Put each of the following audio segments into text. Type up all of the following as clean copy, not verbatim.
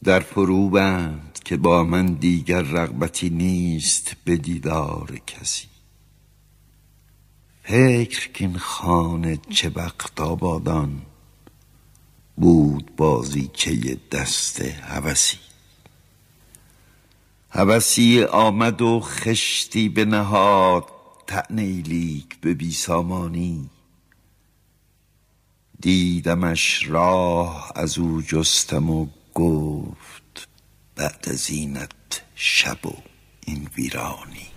در فرو بند که با من دیگر رغبتی نیست به دیدار کسی. فکر کین خانه چه وقت آبادان بود بازیچه دست هوسی. هوسی آمد و خشتی به نهاد طعنه لیک به بیسامانی. دیدمش راه از او جستم و گفت بعد از اینت شب و این ویرانی.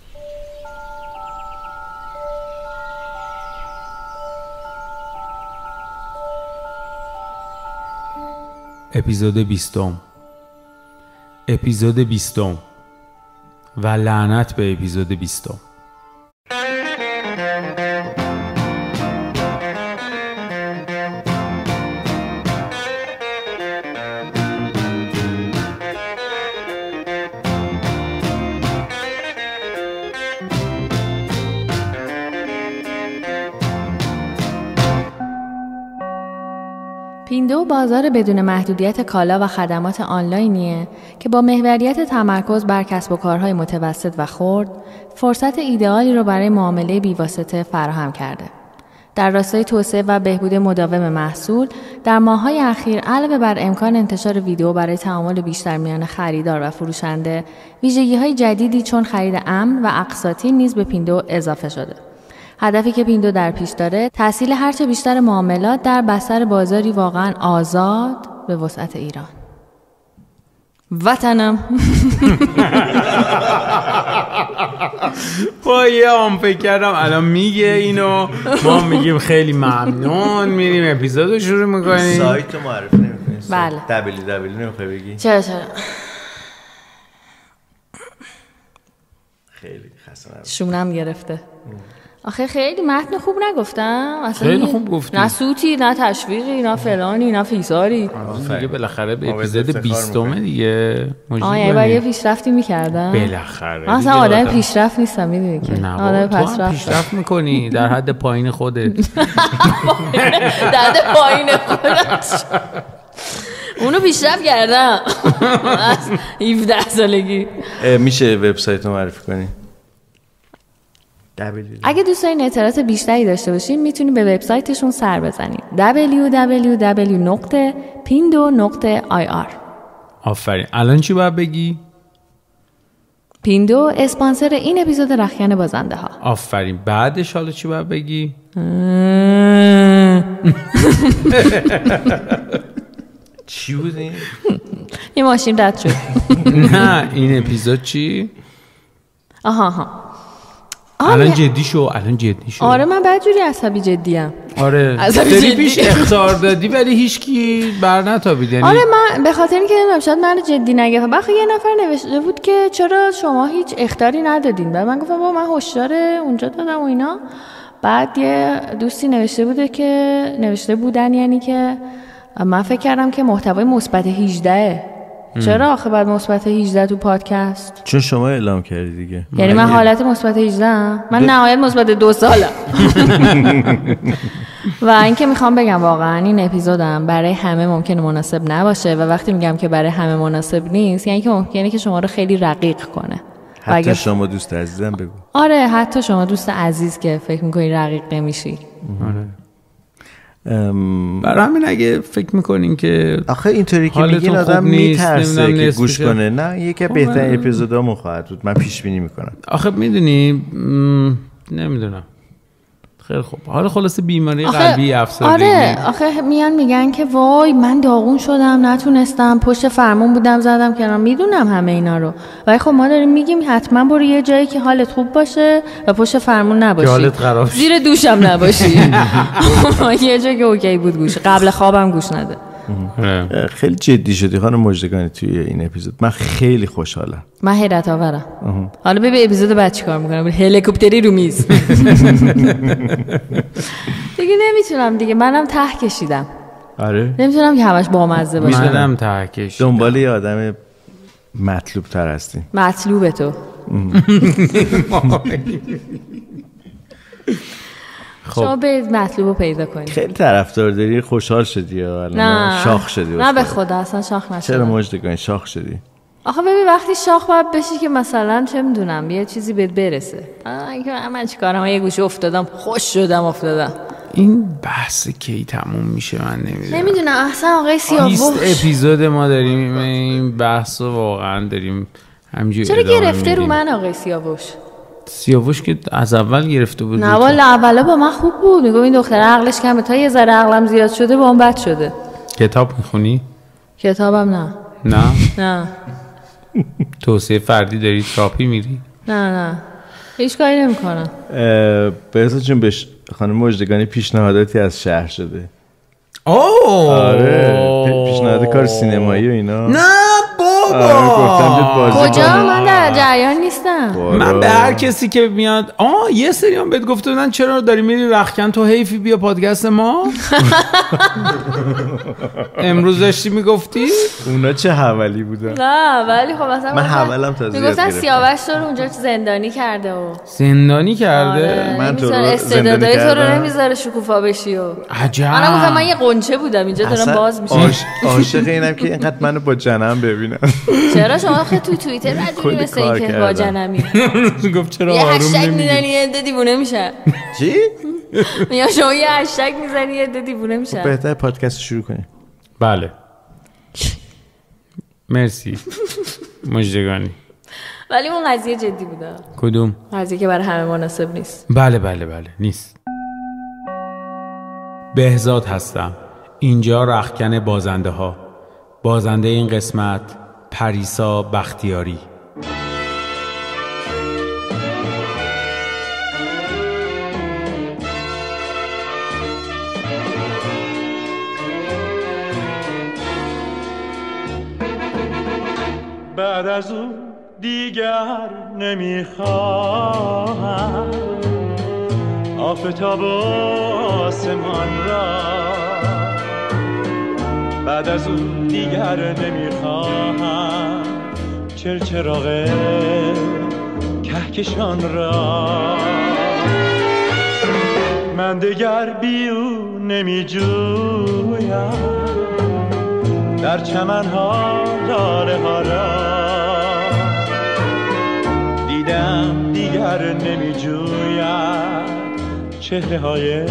اپیزود 20 و لعنت به اپیزود 20. پیندو بازار بدون محدودیت کالا و خدمات آنلاینیه که با محوریت تمرکز بر کسب و کارهای متوسط و خرد فرصت ایدئالی رو برای معامله بی‌واسطه فراهم کرده. در راستای توسعه و بهبود مداوم محصول، در ماه‌های اخیر علاوه بر امکان انتشار ویدیو برای تعامل بیشتر میان خریدار و فروشنده، ویژگی‌های جدیدی چون خرید امن و اقساطی نیز به پیندو اضافه شده. هدفی که پیندو در پیش داره، تسهیل هرچه بیشتر معاملات در بستر بازاری واقعا آزاد به وسعت ایران. وطنم. با یه هم فکر کردم الان میگه اینو، ما میگیم خیلی ممنون، میریم اپیزودو شروع میکنیم. سایت رو معرفی نمیکنیم؟ بله. www نمیخوای بگی؟ چرا خیلی خسته نباشی. شونم گرفته. آخه خیلی متن خوب نگفتم اصلا. خیلی خوب گفتی. نه صوتی، نه تشویقی، نه فلانی، نه فیساری. دیگه بالاخره به اپیزود 20 دیگه. یعنی باید یه پیشرفتی میکردم. بالاخره. اصلا آدم پیشرفت نیستم، میدونی که. آدم پیشرفت میکنی در حد پایین خودت. در حد پایین خودت. اونو پیشرفت کردم. از 17 سالگی. میشه وبسایت رو معرفی کنی؟ اگه دوست دارین اطلاعات بیشتری داشته باشین میتونین به وبسایتشون سر بزنین www.pindo.ir. آفرین. الان چی باید بگی؟ پیندو اسپانسر این اپیزود رخیان بازنده ها. آفرین. بعدش حالا چی باید بگی؟ چی بود این؟ یه ماشین رد شد. نه این اپیزود چی؟ آها الان جدی شو. آره من بدجوری عصبی جدیم. آره داری پیش اخطار دادی ولی هیچکی بر نتابید. یعنی آره من به خاطر اینکه شاید من جدی نگرفتم. بخاطر یه نفر نوشته بود که چرا شما هیچ اخطاری ندادین. بعد من گفتم من هشدار اونجا دادم و اینا. بعد یه دوستی نوشته بودن یعنی که من فکر کردم که محتوای مثبت 18. چرا آخه بعد مثبت 18 تو پادکست؟ چون شما اعلام کردی دیگه. یعنی من حالت مثبت 18 من نهایت مثبت 2 سالم. و اینکه میخوام بگم واقعا این اپیزودم برای همه ممکنه مناسب نباشه و وقتی میگم که برای همه مناسب نیست یعنی که ممکنه که شما رو خیلی رقیق کنه. حتی شما دوست عزیزم بگو. آره حتی شما دوست عزیز که فکر میکنی رقیق نمیشی. آره. برای همین اگه فکر میکنین که آخه اینطوری که میگین آدم میترسه که گوش کنه. نه یکی از بهترین اپیزودامون خواهد بود. من پیش بینی میکنم. آخه میدونی نمیدونم. خیلی خوب. حالا خلاصه بیماری قلبی افسردگی. آره آخه میگن که وای من داغون شدم نتونستم پشت فرمون بودم زدم کنارم. میدونم همه اینا رو ولی خب ما داریم میگیم حتما برو یه جایی که حالت خوب باشه و پشت فرمون نباشی. حالت خراب زیر دوشم نباشی. یه جایی که اوکی بود گوش قبل خوابم گوش نده. خیلی جدی شدی خانم مژدگانی توی این اپیزود. من خیلی خوشحالم. من حیرت آورم. حالا ببین اپیزود بعد چیکار میکنم. هلیکوپتری رو میز. دیگه نمیتونم دیگه. منم ته کشیدم. آره نمیتونم که همش بامزه باشه. منم ته کشیدم. دنبال یه آدم مطلوب تر هستی. مطلوب تو. شما به مطلوبو پیدا کنید. خیلی طرفدار داری، خوشحال شدی یا الان شاخ شدی؟ نه به خدا اصلا شاخ نشدم. چرا مژدگانی شاخ شدی؟ آخه ببین وقتی شاخ باید بشی که مثلا چه میدونم یه چیزی بهت برسه. من چیکارم، یه گوشه افتادم خوش شدم افتادم. این بحث کی تموم میشه من نمیدونم. احسن آقای سیاوش 20 اپیزود ما داریم این بحثو واقعا داریم همینجوری. چرا گرفته رو من آقای سیاوش که از اول گرفته بود. نه والا اولا با من خوب بود، میگم این دختر عقلش کمه، تا یه ذره عقلم زیاد شده با اون بد شده. کتاب میخونی؟ کتابم نه. توصیه فردی داری؟ تراپی میری؟ نه هیچ کاری نمیکنم. بهزاد جون به خانم مژدگانی پیشنهاداتی از شهر شده. آره پیشنهاد کار سینمایی و اینا. نه بابا کجا؟ من در جریان نیستم. من به هر کسی که میاد یه سری هم بهت گفته بودن چرا داری میری رختکن، تو حیفی بیا پادکست ما. امروز داشتی میگفتی اونا چه حوالی بودن. نه ولی خب مثلا من حوالم تا زیاد میگفتن سیاوش تو رو اونجا زندانی کرده و زندانی کرده. آره. من تو استعدادای تو رو نمیذاره شکوفا بشی و عجب. من گفتم من یه قنچه بودم اینجا دارم باز میشه. عاشق اینم که اینقدر منو با جنم ببینن. چرا شما خیلی تو توییتر ندونی مثل این که با جنمی گفت چرا یه آروم هشتگ نمیگی؟ میزنی یه عده دیوونه میشن. چی؟ یا شما یه هشتگ میزنی یه عده دیوونه میشن. بهتره پادکست شروع کنیم. بله مرسی مژدگانی. ولی اون قضیه جدی بوده. کدوم؟ قضیه که برای همه مناسب نیست. بله نیست. بهزاد هستم، اینجا رختکن بازنده ها. بازنده این قسمت پریسا بختیاری. بعد از او دیگر نمیخواهم آفتاب و آسمان را. بعد از او دیگر نمیخواهم چراغ کهکشان را. من دیگر بی او نمیجویم در چمنها لاله ها را. دیدم دیگر نمیجویم چهره های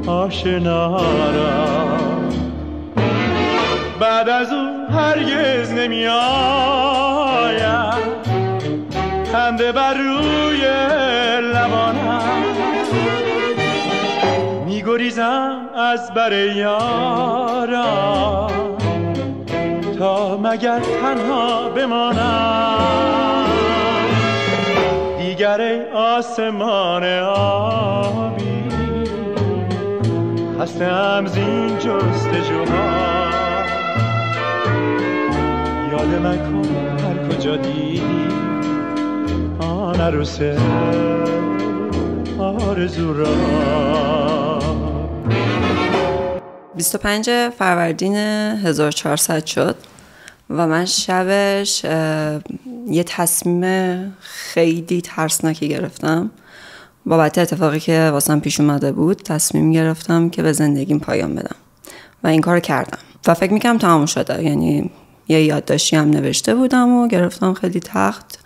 آشنا را. بعد از او هرگز نمی آیم خنده بر روی لبانم. می گریزم از بر یارم تا مگر تنها بمانم. دیگر ای آسمان آبی خسته‌ام زین جستجوها. یاد من کن هر کجا دیدی آن عروس آرزو را. 25 فروردین 1400 شد و من شبش یه تصمیم خیلی ترسناکی گرفتم بابت اتفاقی که واسم پیش اومده بود. تصمیم گرفتم که به زندگیم پایان بدم و این کار کردم و فکر میکنم تمام شده. یعنی یه یادداشتی هم نوشته بودم و گرفتم خیلی تخت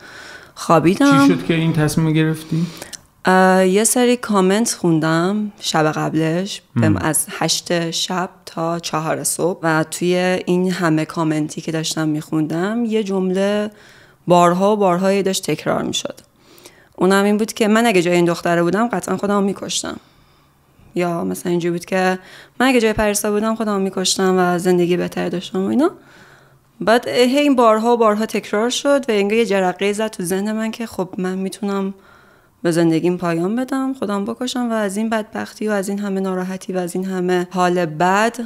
خوابیدم. چی شد که این تصمیم گرفتی؟ یه سری کامنت خوندم شب قبلش از 8 شب تا 4 صبح و توی این همه کامنتی که داشتم میخوندم یه جمله بارها و بارها داشت تکرار میشد. اونم این بود که من اگه جای این دختره بودم قطعا خودم میکشتم. یا مثلا اینجوری بود که من اگه جای پریسا بودم خودم میکشتم و زندگی بهتر داشتم و اینا. بعد این بارها و بارها تکرار شد و انگار یه جرقه زد تو ذهن من که خب من میتونم به زندگیم پایان بدم، خودم بکشم و از این بدبختی و از این همه ناراحتی و از این همه حال بد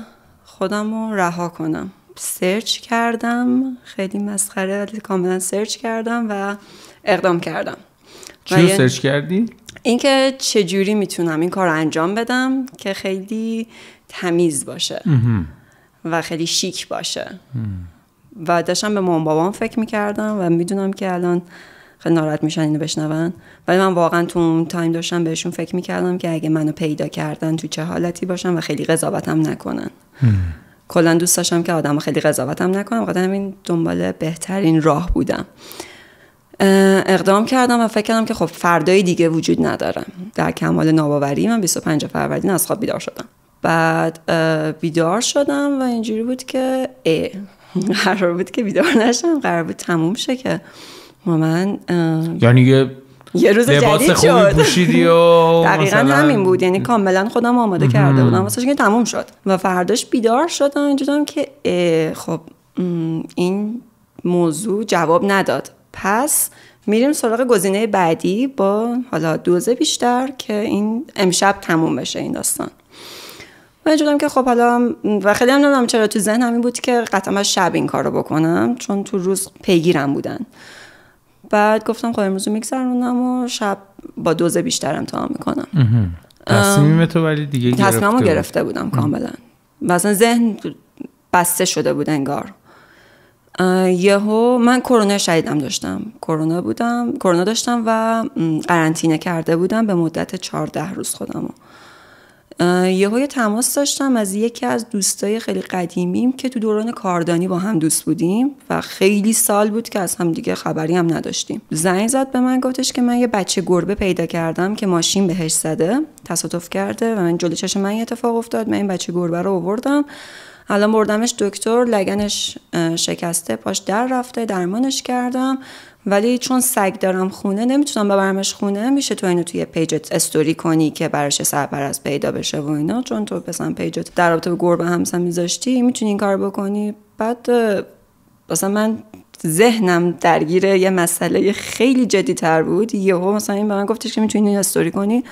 خودم رو رها کنم. سرچ کردم، خیلی مسخره ولی کاملا سرچ کردم و اقدام کردم. چی رو سرچ کردی؟ اینکه چجوری میتونم این کار رو انجام بدم که خیلی تمیز باشه و خیلی شیک باشه. و داشتم به مامان بابام فکر میکردم و میدونم که الان خیلی ناراحت میشن اینو بشنون. ولی من واقعا تو اون تایم داشتم بهشون فکر میکردم که اگه منو پیدا کردن تو چه حالتی باشم و خیلی قضاوتم نکنن. کلا دوست داشتم که آدم خیلی قضاوتم نکنم، خاطر همین دنبال بهترین راه بودم. اقدام کردم و فکر کردم که خب فردای دیگه وجود ندارم. در کمال ناباوری من 25 فروردین از خواب بیدار شدم. بعد بیدار شدم و اینجوری بود که قرار بود که بیدار نشم، قرار بود تموم شه که من یعنی یه روز جدید شد. پوشیدی و دقیقاً همین بود، یعنی کاملا خودم آماده کرده بودم واسه اینکه تموم شد. و فرداش بیدار شدم اینجوریام که خب این موضوع جواب نداد، پس میریم سراغ گزینه بعدی با حالا دوز بیشتر که این امشب تموم بشه این داستان. من اینجوریام که خب حالا و خیلی هم نمیدونم چرا تو ذهنم این بود که قطعا شب این کارو بکنم، چون تو روز پیگیرم بودن. بعد گفتم خب امروز میگذرونم و شب با دوز بیشتر امتحان میکنم. تصمیم تو ولی دیگه گرفته بودم کاملا. مثلا ذهن بسته شده بود انگار. یهو من کرونا شدیدم داشتم. کرونا داشتم و قرنطینه کرده بودم به مدت 14 روز خودمو. یهو یه تماس داشتم از یکی از دوستای خیلی قدیمیم که تو دوران کاردانی با هم دوست بودیم و خیلی سال بود که از هم دیگه خبری هم نداشتیم. زنگ زد به من، گفتش که من یه بچه گربه پیدا کردم که ماشین بهش زده، تصادف کرده و من جلوی چشم من اتفاق افتاد. من این بچه گربه رو آوردم، الان بردمش دکتر، لگنش شکسته، پاش در رفته، درمانش کردم، ولی چون سگ دارم خونه نمیتونم ببرمش خونه. میشه تو اینو توی پیجت استوری کنی که براش سرپرست پیدا بشه و اینا، چون تو مثلا پیجت در رابطه با گربه همسا میذاشتی، میتونی این کار بکنی. بعد مثلا من ذهنم درگیر یه مسئله خیلی جدی‌تر بود. یهو مثلا این به من گفتش که میتونی این استوری کنی.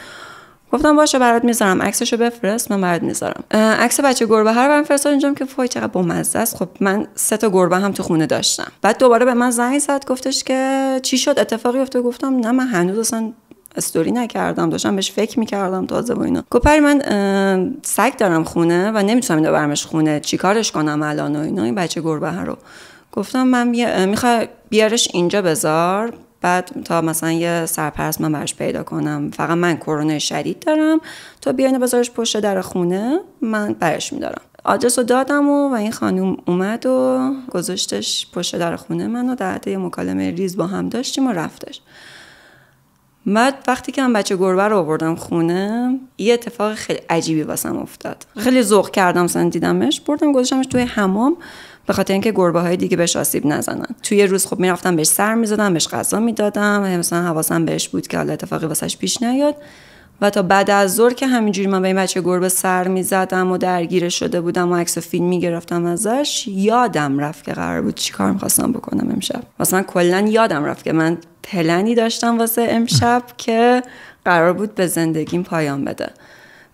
گفتم باشه برات میذارم، عکسشو بفرست، من برات میذارم. عکس بچه گربه هر برام فرستاد. اینجام که وای چقدر بامزه است. خب من 3 تا گربه هم تو خونه داشتم. بعد دوباره به من زنگ زد، گفتش که چی شد، اتفاقی افتاد؟ گفتم نه من هنوز اصلا استوری نکردم، داشتم بهش فکر میکردم تازه و اینا. گفت پری من سگ دارم خونه و نمیتونم اینو برمش خونه، چیکارش کنم الان و اینا این بچه گربه رو. گفتم من میخوای بیارش اینجا بذار، بعد تا مثلا یه سرپرست من براش پیدا کنم، فقط من کرونا شدید دارم، تو بیا اینو بذارش پشت در خونه، من برش میدارم. آدرس رو دادم و این خانوم اومد و گذاشتش پشت در خونه من و در یه مکالمه ریز با هم داشتیم و رفتش. بعد وقتی که من بچه گربه رو آوردم خونه، یه اتفاق خیلی عجیبی واسم افتاد. خیلی ذوق کردم، مثلا دیدمش، بردم گذاشتمش توی حمام به خاطر اینکه گربه‌های دیگه بهش آسیب نزنن. توی روز خب میرفتم بهش سر می‌زدم، بهش غذا میدادم، مثلا حواسم بهش بود که حالا اتفاقی واسش پیش نیاد. و تا بعد از ظهر که همینجوری من به این بچه گربه سر می‌زدم و درگیر شده بودم و عکس فیلم می‌گرفتم ازش، یادم رفت که قرار بود چیکار می‌خواستم بکنم امشب. مثلا کلاً یادم رفت که من پلنی داشتم واسه امشب که قرار بود به زندگیم پایان بده.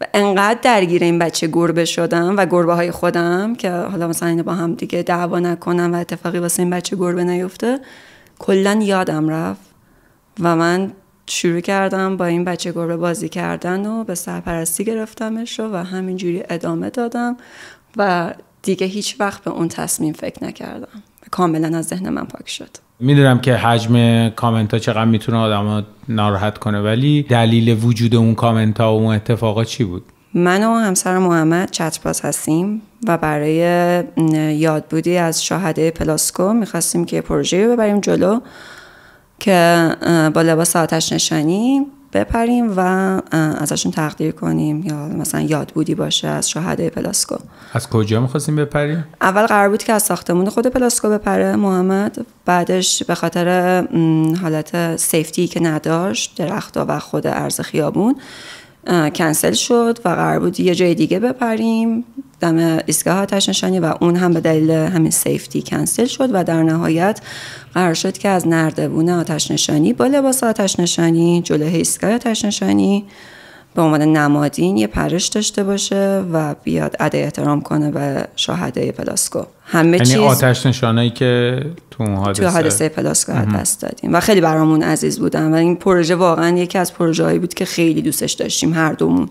و انقدر درگیر این بچه گربه شدم و گربه های خودم که حالا مثلا اینو با هم دیگه دعوا نکنم و اتفاقی واسه این بچه گربه نیفته، کلا یادم رفت و من شروع کردم با این بچه گربه بازی کردن و به سرپرستی گرفتمش و همینجوری ادامه دادم و دیگه هیچ وقت به اون تصمیم فکر نکردم. کاملا از ذهن من پاک شد. میدونم که حجم کامنت ها چقدر میتونه آدم ناراحت کنه، ولی دلیل وجود اون کامنت ها و اون اتفاقا چی بود؟ من و همسر محمد چترباز هستیم و برای یادبودی از شاهده پلاسکو میخواستیم که پروژه رو ببریم جلو که با لباس آتش نشانی بپریم و ازشون تقدیر کنیم یا مثلا یادبودی باشه از شاهده پلاسکو. از کجا می‌خواستیم بپریم؟ اول قرار بود که از ساختمون خود پلاسکو بپره محمد، بعدش به خاطر حالت سیفتی که نداشت، درخت‌ها و خود عرض خیابون کنسل شد و قرار بود یه جای دیگه بپریم دم ایستگاه آتش نشانی و اون هم به دلیل همین سیفتی کنسل شد و در نهایت قرار شد که از نردبون آتش نشانی با لباس آتش نشانی جلوی ایستگاه آتش نشانی به عنوان نمادین یه پرش داشته باشه و بیاد ادای احترام کنه به شاهده پلاسکو. همه چیز آتش نشانایی که تو حادثه پلاسکو دست دادیم و خیلی برامون عزیز بودن و این پروژه واقعا یکی از پروژه‌هایی بود که خیلی دوستش داشتیم هر دومون.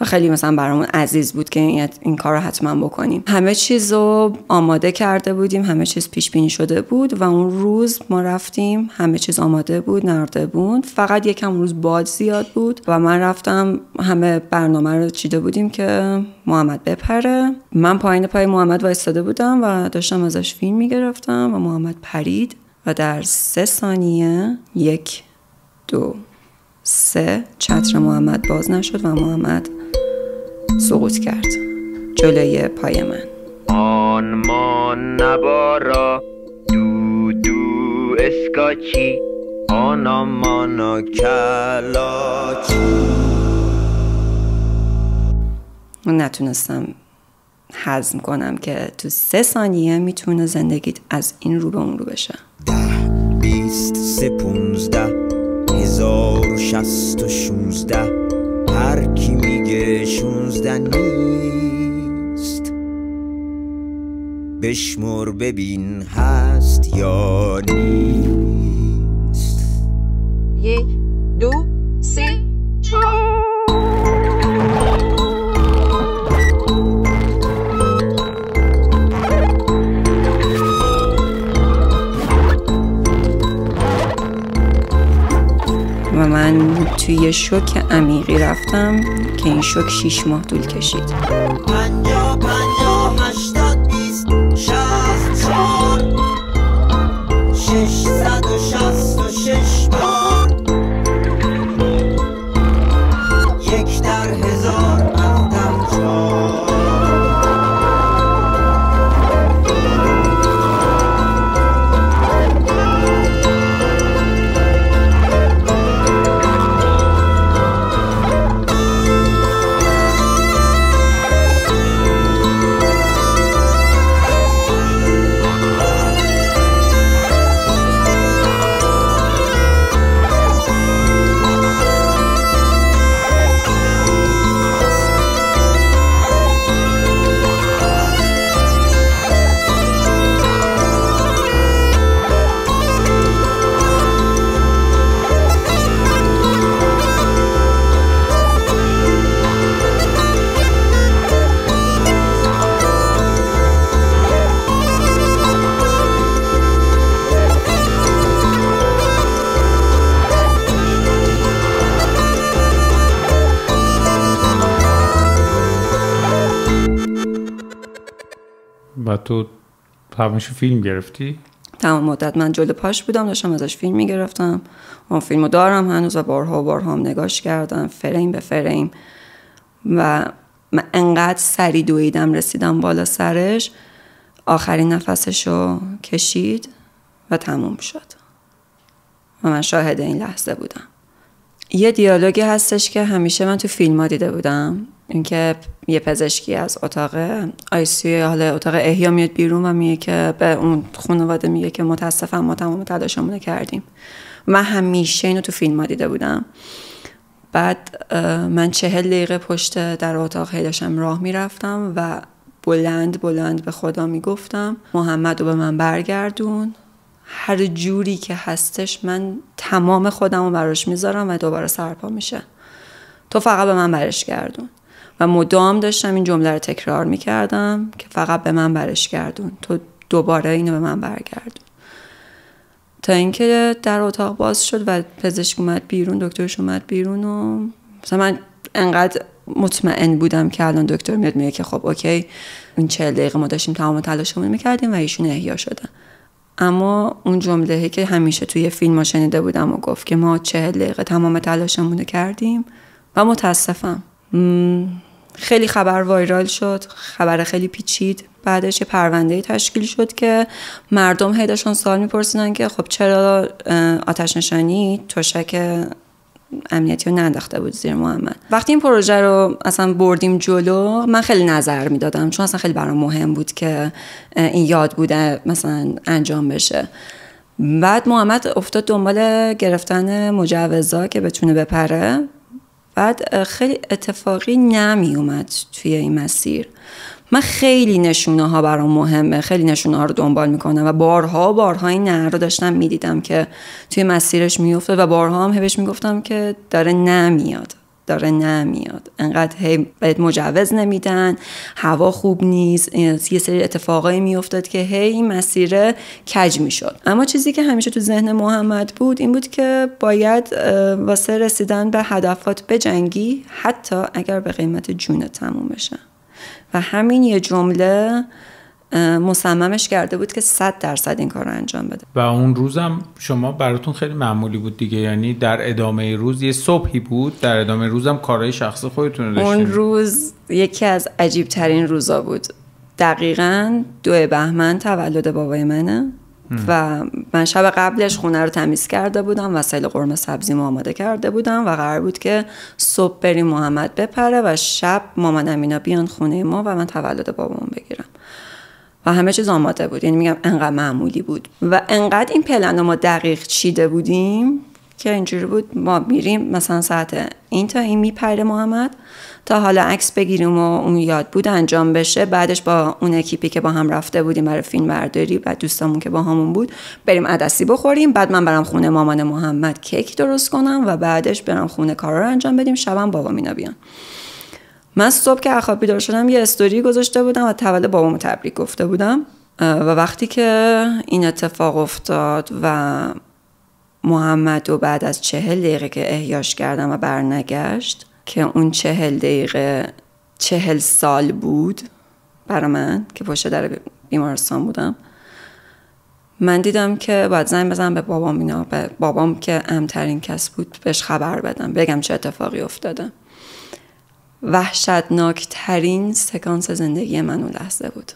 و خیلی مثلا برامون عزیز بود که این کار رو حتما بکنیم. همه چیز رو آماده کرده بودیم، همه چیز پیش بینی شده بود و اون روز ما رفتیم، همه چیز آماده بود، نرده بود، فقط یکم روز باد زیاد بود و من رفتم، همه برنامه رو چیده بودیم که محمد بپره. من پایین پای محمد وایساده بودم و داشتم ازش فیلم میگرفتم و محمد پرید و در 3 ثانیه 1 2 3 چتر محمد باز نشد و محمد سقوط کرد جلوی پای من. آنمان نبارا دو دو اسکاچی آنامانا کلاچی. من نتونستم هضم کنم که تو 3 ثانیه میتونه زندگیت از این رو به اون رو بشه. 10 20 3 15 1066 هر کی میگه 16 نیست، بشمر ببین هست یا نیست. 1 2 3 4 و من توی شوک عمیقی رفتم که این شوک 6 ماه طول کشید. 50 50 80 20 64 666 بار 1 در 1000 رفتم 4. و تو همش فیلم گرفتی؟ تمام مدت من جلو پاش بودم، داشتم ازش فیلم میگرفتم. اون فیلمو دارم هنوز و بارها هم نگاش کردم فریم به فریم و من انقدر سری دویدم رسیدم بالا سرش، آخرین نفسشو کشید و تموم شد و من شاهد این لحظه بودم. یه دیالوگی هستش که همیشه من تو فیلم ها دیده بودم، اینکه یه پزشکی از اتاق آی‌سی حالا اتاق احیا میاد بیرون و میگه که به اون خانواده میگه که متاسفم ما تمام تلاشمون کردیم. من همیشه اینو تو فیلم ها دیده بودم. بعد من 40 دقیقه پشت در اتاق داشتم راه میرفتم و بلند بلند به خدا میگفتم محمد رو به من برگردون، هر جوری که هستش من تمام خودم رو براش میذارم و دوباره سرپا میشه، تو فقط به من برش گردون. و مدام داشتم این جمله رو تکرار میکردم که فقط به من برش گردون، تو دوباره اینو به من برگردون. تا اینکه در اتاق باز شد و پزشک اومد بیرون، دکترش اومد بیرون و مثلا من انقدر مطمئن بودم که الان دکتر میاد میگه که خب اوکی این 40 دقیقه ما داشتیم تمام تلاشمون میکردیم و ایشون احیا شدن. اما اون جمله‌ای که همیشه توی فیلم ها شنیده بودم و گفت که ما 40 دقیقه تمام تلاشمون کردیم و متاسفم. خیلی خبر وایرال شد، خبر خیلی پیچید. بعدش یه پرونده تشکیل شد که مردم هی داشتن سوال میپرسیدن که خب چرا آتش نشانی تشک امنیتی رو ننداخته بود زیر محمد. وقتی این پروژه رو اصلا بردیم جلو من خیلی نظر میدادم، چون اصلا خیلی برام مهم بود که این یاد بوده مثلا انجام بشه. بعد محمد افتاد دنبال گرفتن مجوزا که بتونه بپره. بعد خیلی اتفاقی نمی اومد توی این مسیر. من خیلی نشونه ها برام مهمه، خیلی نشونه ها رو دنبال میکنم و بارها این نهر رو داشتم میدیدم که توی مسیرش میفته و بارها هم بهش میگفتم که داره نمیاد داره نمیاد، انقدر هی بهت مجوز نمیدن، هوا خوب نیست، یه سری اتفاقایی میافتاد که هی این مسیر کج میشد. اما چیزی که همیشه تو ذهن محمد بود این بود که باید واسه رسیدن به هدفات بجنگی، حتی اگر به قیمت جونت تموم بشه. و همین یه جمله مصممش کرده بود که 100% این کار رو انجام بده. و اون روزم شما براتون خیلی معمولی بود دیگه، یعنی در ادامه روز یه صبحی بود، در ادامه روزم کارهای شخصی خودتون رو داشتین. اون روز یکی از عجیب ترین روزا بود. دقیقاً 2 بهمن تولد بابای منه و من شب قبلش خونه رو تمیز کرده بودم، وسایل قرمه سبزیمو آماده کرده بودم و قرار بود که صبح بریم محمد بپره و شب مامان امینا بیان خونه ما و من تولد بابامو بگیرم و همه چیز آماده بود. یعنی میگم انقدر معمولی بود و انقدر این پلن ما دقیق چیده بودیم که اینجوری بود ما میریم مثلا ساعت این تا این میپره محمد تا حالا عکس بگیریم و اون یاد بود انجام بشه، بعدش با اون اکیپی که با هم رفته بودیم برای فیلم برداری، بعد دوستامون که با همون بود بریم عدسی بخوریم، بعد من برم خونه مامان محمد کیک درست کنم و بعدش برم خونه کارا رو انجام بدیم، شبم بابا مینا بیان. من صبح که خواب بیدار شدم یه استوری گذاشته بودم و تولد بابامو تبریک گفته بودم و وقتی که این اتفاق افتاد و محمد رو بعد از 40 دقیقه که احیاش کردم و برنگشت که اون 40 دقیقه 40 سال بود برای من که پشت در بیمارستان بودم، من دیدم که باید زنگ بزنم به بابام، اینا به بابام که امترین کس بود بهش خبر بدم، بگم چه اتفاقی افتاده. وحشتناک ترین سکانس زندگی من اون لحظه بود.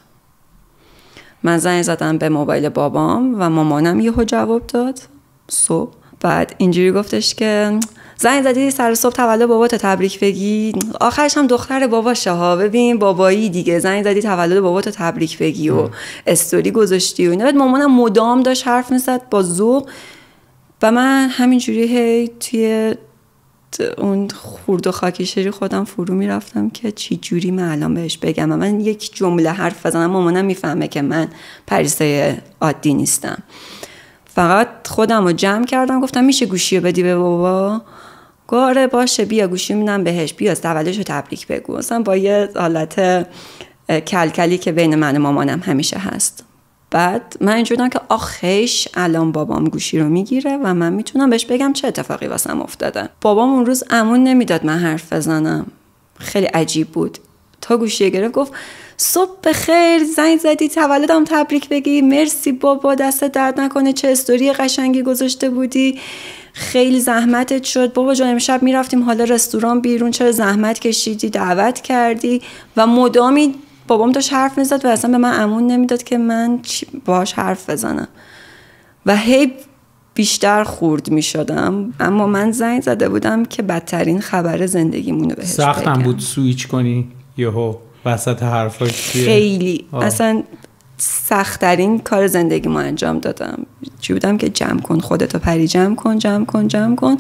من زنگ زدم به موبایل بابام و مامانم یهو جواب داد صبح. بعد اینجوری گفتش که زنگ زدی سر صبح تولد بابات تبریک بگی، آخرش هم دختر باباشه ها، ببین بابایی دیگه، زنگ زدی تولد بابات تبریک بگی و استوری گذاشتی و اینا. بعد مامانم مدام داشت حرف میزد با ذوق و من همینجوری هی توی اون خورد و خاکیشری خودم فرو میرفتم که چی جوری من الان بهش بگم. من یک جمله حرف بزنم مامانم میفهمه که من پریسای عادی نیستم. فقط خودم رو جمع کردم گفتم میشه گوشی رو بدی به بابا؟ گاره باشه بیا گوشی میدم بهش، بیا تولدش رو تبریک بگو. مثلا با یه حالت کلکلی که بین من و مامانم همیشه هست. بعد من اینجوری که آخیش الان بابام گوشی رو میگیره و من میتونم بهش بگم چه اتفاقی واسم افتاده. بابام اون روز امون نمیداد من حرف بزنم، خیلی عجیب بود. تا گوشی گرفت گفت صبح بخیر، زنگ زدی تولدم تبریک بگی، مرسی بابا دست درد نکنه، چه استوری قشنگی گذاشته بودی، خیلی زحمتت شد بابا جان، امشب میرفتیم حالا رستوران بیرون، چرا زحمت کشیدی دعوت کردی. و مدامی بابام داشت حرف میزد و اصلا به من امون نمیداد که من باهاش حرف بزنم و هی بیشتر خورد میشدم. اما من زنگ زده بودم که بدترین خبر زندگیمونو بهش بگم. سختم بود سویچ کنی یهو وسط حرفاش؟ خیلی اصلا سخت‌ترین کار زندگیمو انجام دادم. چی بودم که جمع کن خودتو پری، جمع کن.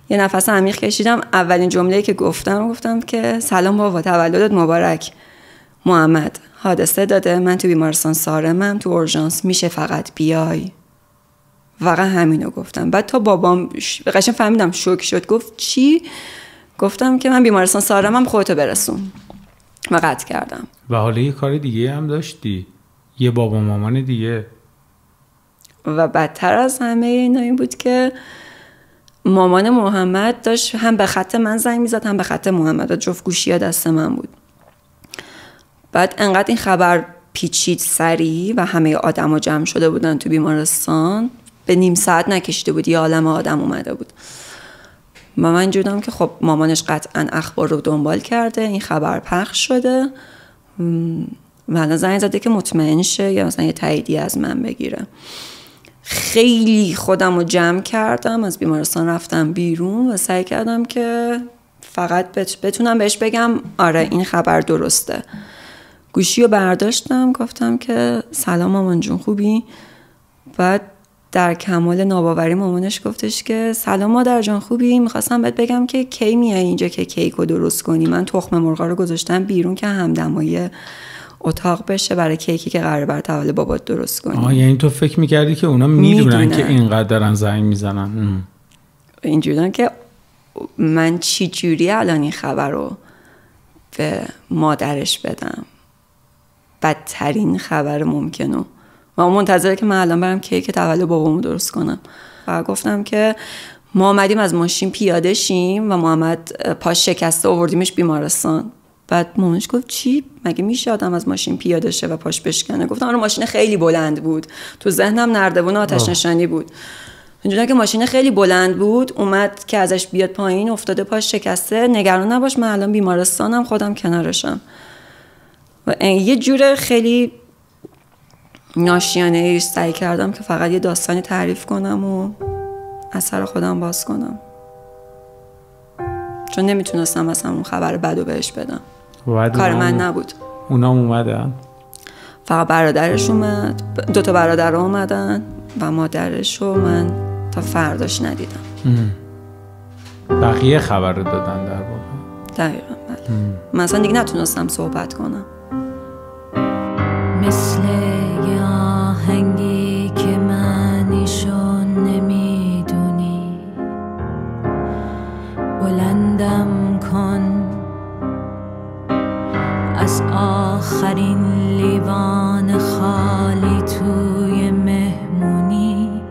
یه نفس عمیق کشیدم. اولین جمله‌ای که گفتم که سلام بابا تولدت مبارک، محمد حادثه داده، من تو بیمارستان سارمم، تو اورژانس، میشه فقط بیای. واقعا همینو گفتم. بعد تا بابام قشنگ فهمیدم، شوک شد. گفت چی؟ گفتم که من بیمارستان سارمم، خودتو برسون. و قطع کردم. و حالا یه کار دیگه هم داشتی، یه بابا مامان دیگه. و بدتر از همه اینا این بود که مامان محمد داشت هم به خط من زنگ میزد هم به خط محمد، جفت گوشی ها دست من بود. بعد انقدر این خبر پیچید سری و همه آدم ها جمع شده بودن تو بیمارستان، به نیم ساعت نکشیده بود یه عالم آدم اومده بود. من اینجوری بودم که خب مامانش قطعا اخبار رو دنبال کرده، این خبر پخش شده، من زنگ زده که مطمئن شه یا مثلا یه تاییدیه از من بگیره. خیلی خودم رو جمع کردم، از بیمارستان رفتم بیرون و سعی کردم که فقط بتونم بهش بگم آره این خبر درسته. گوشی رو برداشتم، گفتم که سلام مامان جون خوبی؟ بعد در کمال ناباوری مامانش گفتش که سلام مادر جان خوبی؟ میخواستم بهت بگم که کی میای اینجا که کیک رو درست کنی. من تخم مرغا رو گذاشتم بیرون که همدمای اتاق بشه برای کیکی که قراره برای تولد بابات درست کنی. یعنی تو فکر میکردی که اونا میدونن که اینقدر دارن زنگ میزنن؟ اینجوریه که من چی جوری الان این خبر رو به مادرش بدم، بدترین خبر ممکنه. و منتظره که من الان برم کیک تولد بابامو درست کنم. و گفتم که ما آمدیم از ماشین پیاده شیم و محمد پاش شکسته آوردیمش بیمارستان. بعد مامانش گفت چی؟ مگه میشه آدم از ماشین پیاده شه و پاش بشکنه؟ گفتم آره ماشین خیلی بلند بود. تو ذهنم نردبون آتش نشانی بود. اینجوری که ماشین خیلی بلند بود، اومد که ازش بیاد پایین، افتاده پاش شکسته. نگران نباش من الان بیمارستانم، خودم کنارشم. و یه جور خیلی ناشیانه سعی کردم که فقط یه داستانی تعریف کنم و از سر خودم باز کنم، چون نمیتونستم مثلا اون خبر بدو بهش بدم. کار من نبود. اونام اومدن؟ فقط برادرش اومد، 2 برادر اومدن و مادرش و من تا فرداش ندیدم. بقیه خبر رو دادن در واقع؟ دقیقا. من اصلا دیگه نتونستم صحبت کنم. مثل یه آهنگی که معنیشو نمیدونی، بلندم کن از آخرین لیوان خالی توی مهمونی،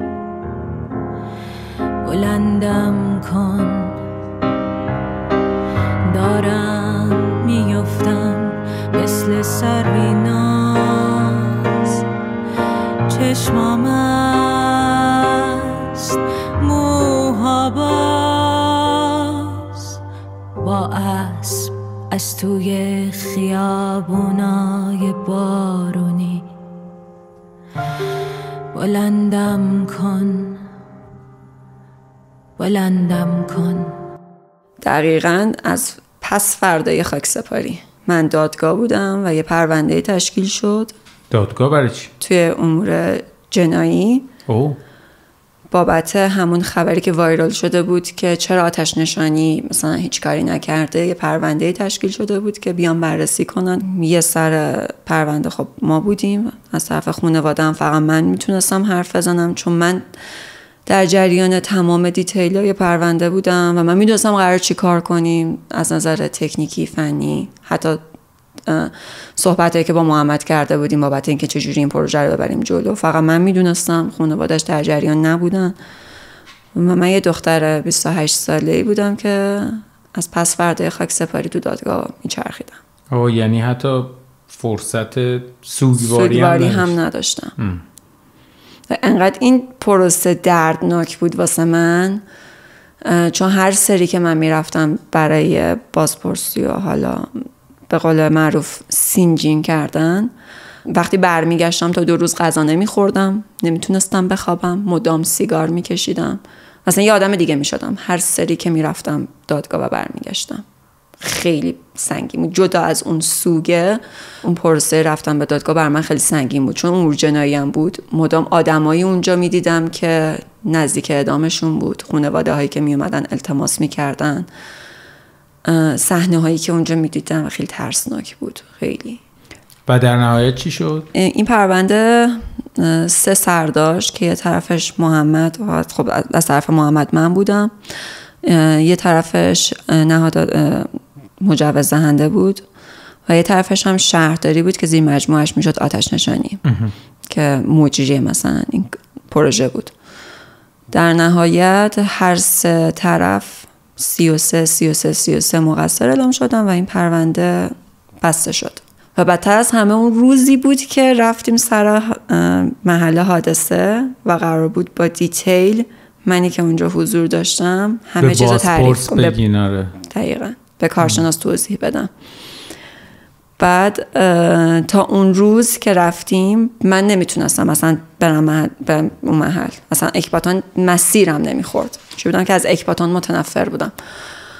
بلندم کن دارم میفتم مثل سرویناز، چشمام است موها باز، با اسب از توی خیابونای بارونی، بلندم کن بلندم کن. دقیقاً از پس فردای خاکسپاری من دادگاه بودم و یه پرونده تشکیل شد. دادگاه برای چی؟ توی امور جنایی. بابت همون خبری که وایرال شده بود که چرا آتش نشانی مثلا هیچ کاری نکرده، یه پرونده تشکیل شده بود که بیان بررسی کنن. یه سر پرونده خب ما بودیم، از طرف خانواده هم فقط من میتونستم حرف بزنم، چون من در جریان تمام دیتیل‌های پرونده بودم و من میدونستم قرار چی کار کنیم از نظر تکنیکی، فنی، حتی صحبتایی که با محمد کرده بودیم بابت اینکه چجوری این پروژه رو ببریم جلو. فقط من میدونستم، خانواده‌اش در جریان نبودن. و من یه دختر 28 ساله‌ای بودم که از پس فردای خاکسپاری تو دادگاه میچرخیدم. یعنی حتی فرصت سوگواری هم نداشتم. و انقدر این پروسه دردناک بود واسه من، چون هر سری که من میرفتم برای بازپرسی و حالا به قول معروف سینجین کردن، وقتی برمیگشتم تا 2 روز غذا نمیخوردم، نمیتونستم بخوابم، مدام سیگار میکشیدم، مثلا یه آدم دیگه میشدم هر سری که میرفتم دادگاه و برمیگشتم. خیلی سنگین بود. جدا از اون سوگه، اون پروسه رفتم به دادگاه بر من خیلی سنگین بود، چون امور جنایی هم بود. مدام آدمایی اونجا میدیدم که نزدیک اعدامشون بود، خانواده هایی که میومدن التماس میکردن، صحنه هایی که اونجا میدیدم خیلی ترسناک بود خیلی. و در نهایت چی شد؟ این پرونده 3 سر داشت که یه طرفش محمد، خب از طرف محمد من بودم، یه طرفش نهاد مجوز دهنده بود و یه طرفش هم شهرداری بود که زیر مجموعش میشد آتش نشانی که مجری مثلا این پروژه بود. در نهایت هر 3 طرف 33 مقصر اعلام شدن و این پرونده بسته شد. و بدتر از همه اون روزی بود که رفتیم سر محل حادثه و قرار بود با دیتیل، منی که اونجا حضور داشتم، همه چیز رو تعریف کنم، دقیقاً به کارشناس توضیح بدم. بعد تا اون روز که رفتیم من نمیتونستم مثلا برم به اون محل، مثلا اکباتان مسیرم نمیخورد، چون بودم که از اکباتان متنفر بودم.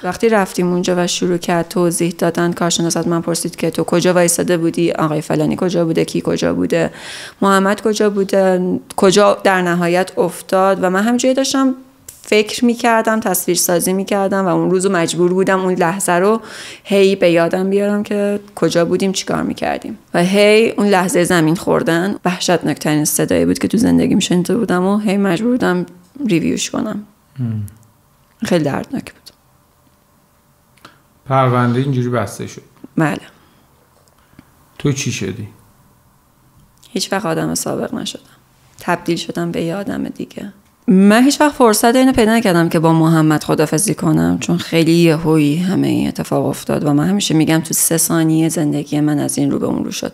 وقتی رفتیم اونجا و شروع کرد توضیح دادن، کارشناس از من پرسید که تو کجا وایساده بودی، آقای فلانی کجا بوده، کی کجا بوده، محمد کجا بوده، کجا در نهایت افتاد. و من همینجوری داشتم فکر میکردم، تصویر سازی میکردم و اون روزو مجبور بودم اون لحظه رو هی به یادم بیارم که کجا بودیم، چیکار میکردیم. و هی اون لحظه زمین خوردن وحشتناکترین صدایی بود که تو زندگیم شنیده بودم و هی مجبور بودم ریویوش کنم. خیلی دردناک بود. پرونده اینجوری بسته شد. بله. تو چی شدی؟ هیچ وقت آدم سابق نشدم. تبدیل شدم به یه آدم دیگه. من هیچ وقت فرصت اینو پیدا نکردم که با محمد خداحافظی کنم، چون خیلی یهویی همه این اتفاق افتاد و من همیشه میگم تو 3 ثانیه زندگی من از این رو به اون رو شد.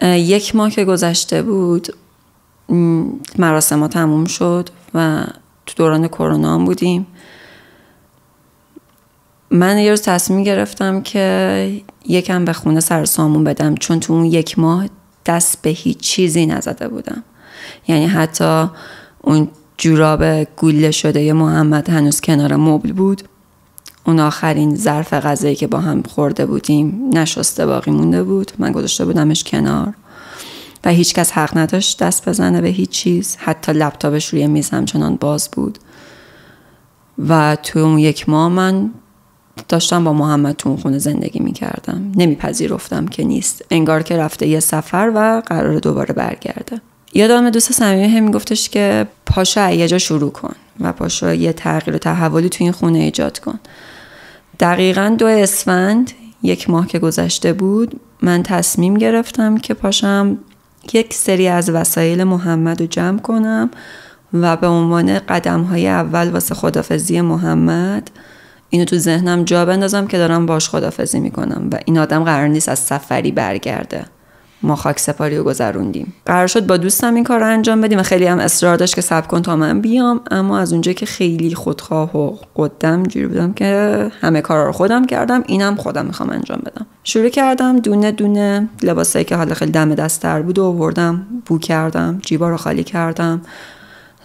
1 ماه که گذشته بود مراسم ها تموم شد و تو دوران کرونا هم بودیم. من یه روز تصمیم گرفتم که یکم به خونه سر سامون بدم، چون تو اون 1 ماه دست به هیچ چیزی نزده بودم. یعنی حتی اون جوراب گوله شده ی محمد هنوز کنار مبل بود. اون آخرین ظرف غذایی که با هم خورده بودیم نشسته باقی مونده بود. من گذاشته بودمش کنار و هیچ کس حق نداشت دست بزنه به هیچ چیز. حتی لپتاپش روی میز همچنان باز بود. و تو اون 1 ماه من داشتم با محمد تو اون خونه زندگی میکردم. نمیپذیرفتم که نیست. انگار که رفته یه سفر و قراره دوباره برگرده. یادم دوست صمیمی هم میگفتش که پاشو یه جا شروع کن و پاشو یه تغییر و تحولی تو این خونه ایجاد کن. دقیقاً 2 اسفند 1 ماه که گذشته بود من تصمیم گرفتم که پاشم یک سری از وسایل محمد رو جمع کنم و به عنوان قدم‌های اول واسه خدافزی محمد اینو تو ذهنم جا بندازم که دارم باش خدافزی میکنم و این آدم قرار نیست از سفری برگرده. ما خاک سپاری رو گذروندیم. قرار شد با دوستم این کار رو انجام بدیم و خیلی هم اصرار داشت که صبر کن تا من بیام، اما از اونجایی که خیلی خودخواه و قدم جوری بودم که همه کارا رو خودم کردم، اینم خودم میخوام انجام بدم. شروع کردم دونه دونه لباسایی که حالا خیلی دم دست‌تر بود و آوردم، بو کردم، جیبا رو خالی کردم،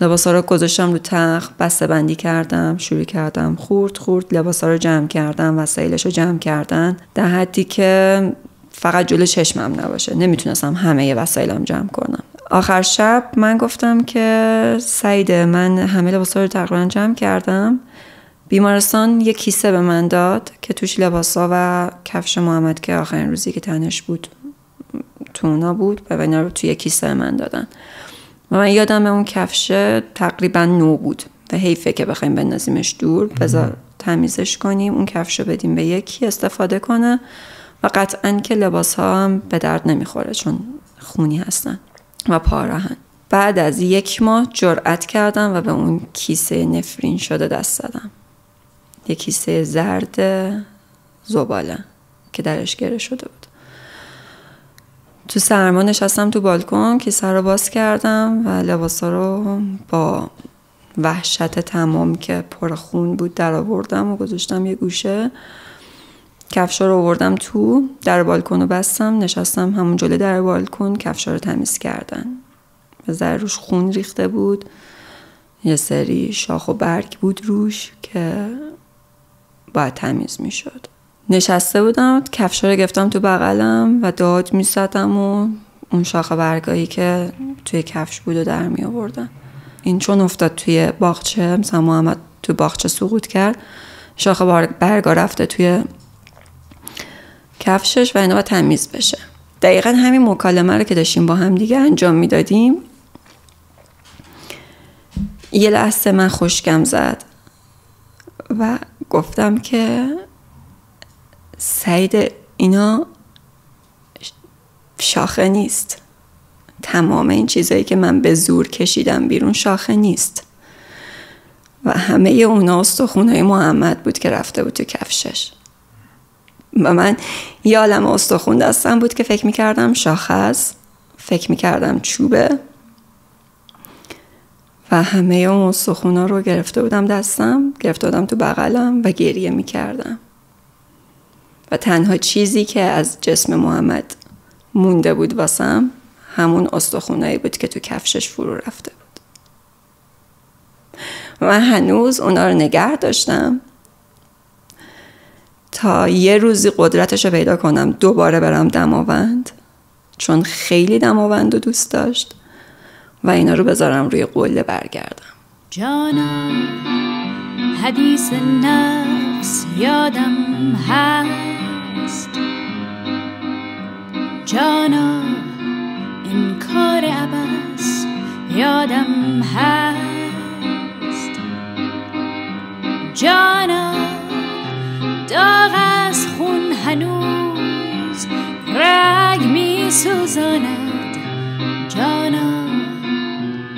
لباسا رو گذاشتم رو تخت، بسته بندی کردم، شروع کردم خورد خورد لباسا رو جمع کردم، وسایلش رو جمع کردن، در حدی که فقط جلو چشمم نباشه. نمیتونستم همه وسایلم جمع کنم. آخر شب من گفتم که سعید من همه لباسا رو تقریبا جمع کردم. بیمارستان یک کیسه به من داد که توش لباسا و کفش محمد که آخرین روزی که تنش بود تو اونا بود و اینا رو توی کیسه من دادن. و من یادم اون کفش تقریبا نو بود و حیفه که بخوایم بندازیمش دور، بذار تمیزش کنیم، اون کفش رو بدیم به یکی استفاده کنه و قطعاً که لباس ها هم به درد نمیخوره چون خونی هستن و پارهن. بعد از 1 ماه جرأت کردم و به اون کیسه نفرین شده دست زدم. یک کیسه زرد زباله که درش گره شده بود. تو سرما نشستم تو بالکن، کیسه رو باز کردم و لباسا رو با وحشت تمام که پر خون بود در آوردم و گذاشتم یه گوشه. کفشا رو آوردم تو، در بالکن رو بستم، نشستم همون جلوی در بالکن کفشا رو تمیز کردن. به ذره روش خون ریخته بود، یه سری شاخ و برگ بود روش که باید تمیز می شد. نشسته بودم، کفشا رو گرفتم تو بغلم و داد می زدم و اون شاخ برگایی که توی کفش بود و در می آوردم. این چون افتاد توی باغچه، مثلا محمد تو باغچه سقوط کرد، شاخ برگا رفته توی کفشش و اینا باید تمیز بشه. دقیقا همین مکالمه رو که داشتیم با هم دیگه انجام میدادیم، یه لحظه من خشکم زد و گفتم که سعید اینا شاخه نیست. تمام این چیزایی که من به زور کشیدم بیرون شاخه نیست و همه اونا استخونای محمد بود که رفته بود تو کفشش و من یه عالم استخون دستم بود که فکر میکردم شاخه است، فکر میکردم چوبه و همه اون استخونا رو گرفته بودم دستم، گرفته بودم تو بغلم و گریه میکردم و تنها چیزی که از جسم محمد مونده بود واسم همون استخونایی بود که تو کفشش فرو رفته بود و من هنوز اونا رو نگه داشتم تا یه روزی قدرتش رو پیدا کنم دوباره برم دماوند، چون خیلی دماوند رو دوست داشت و اینا رو بذارم روی قله برگردم. جانم حدیث نفس یادم هست، جانم این کار عبث یادم هست، جانم سوزاند جانا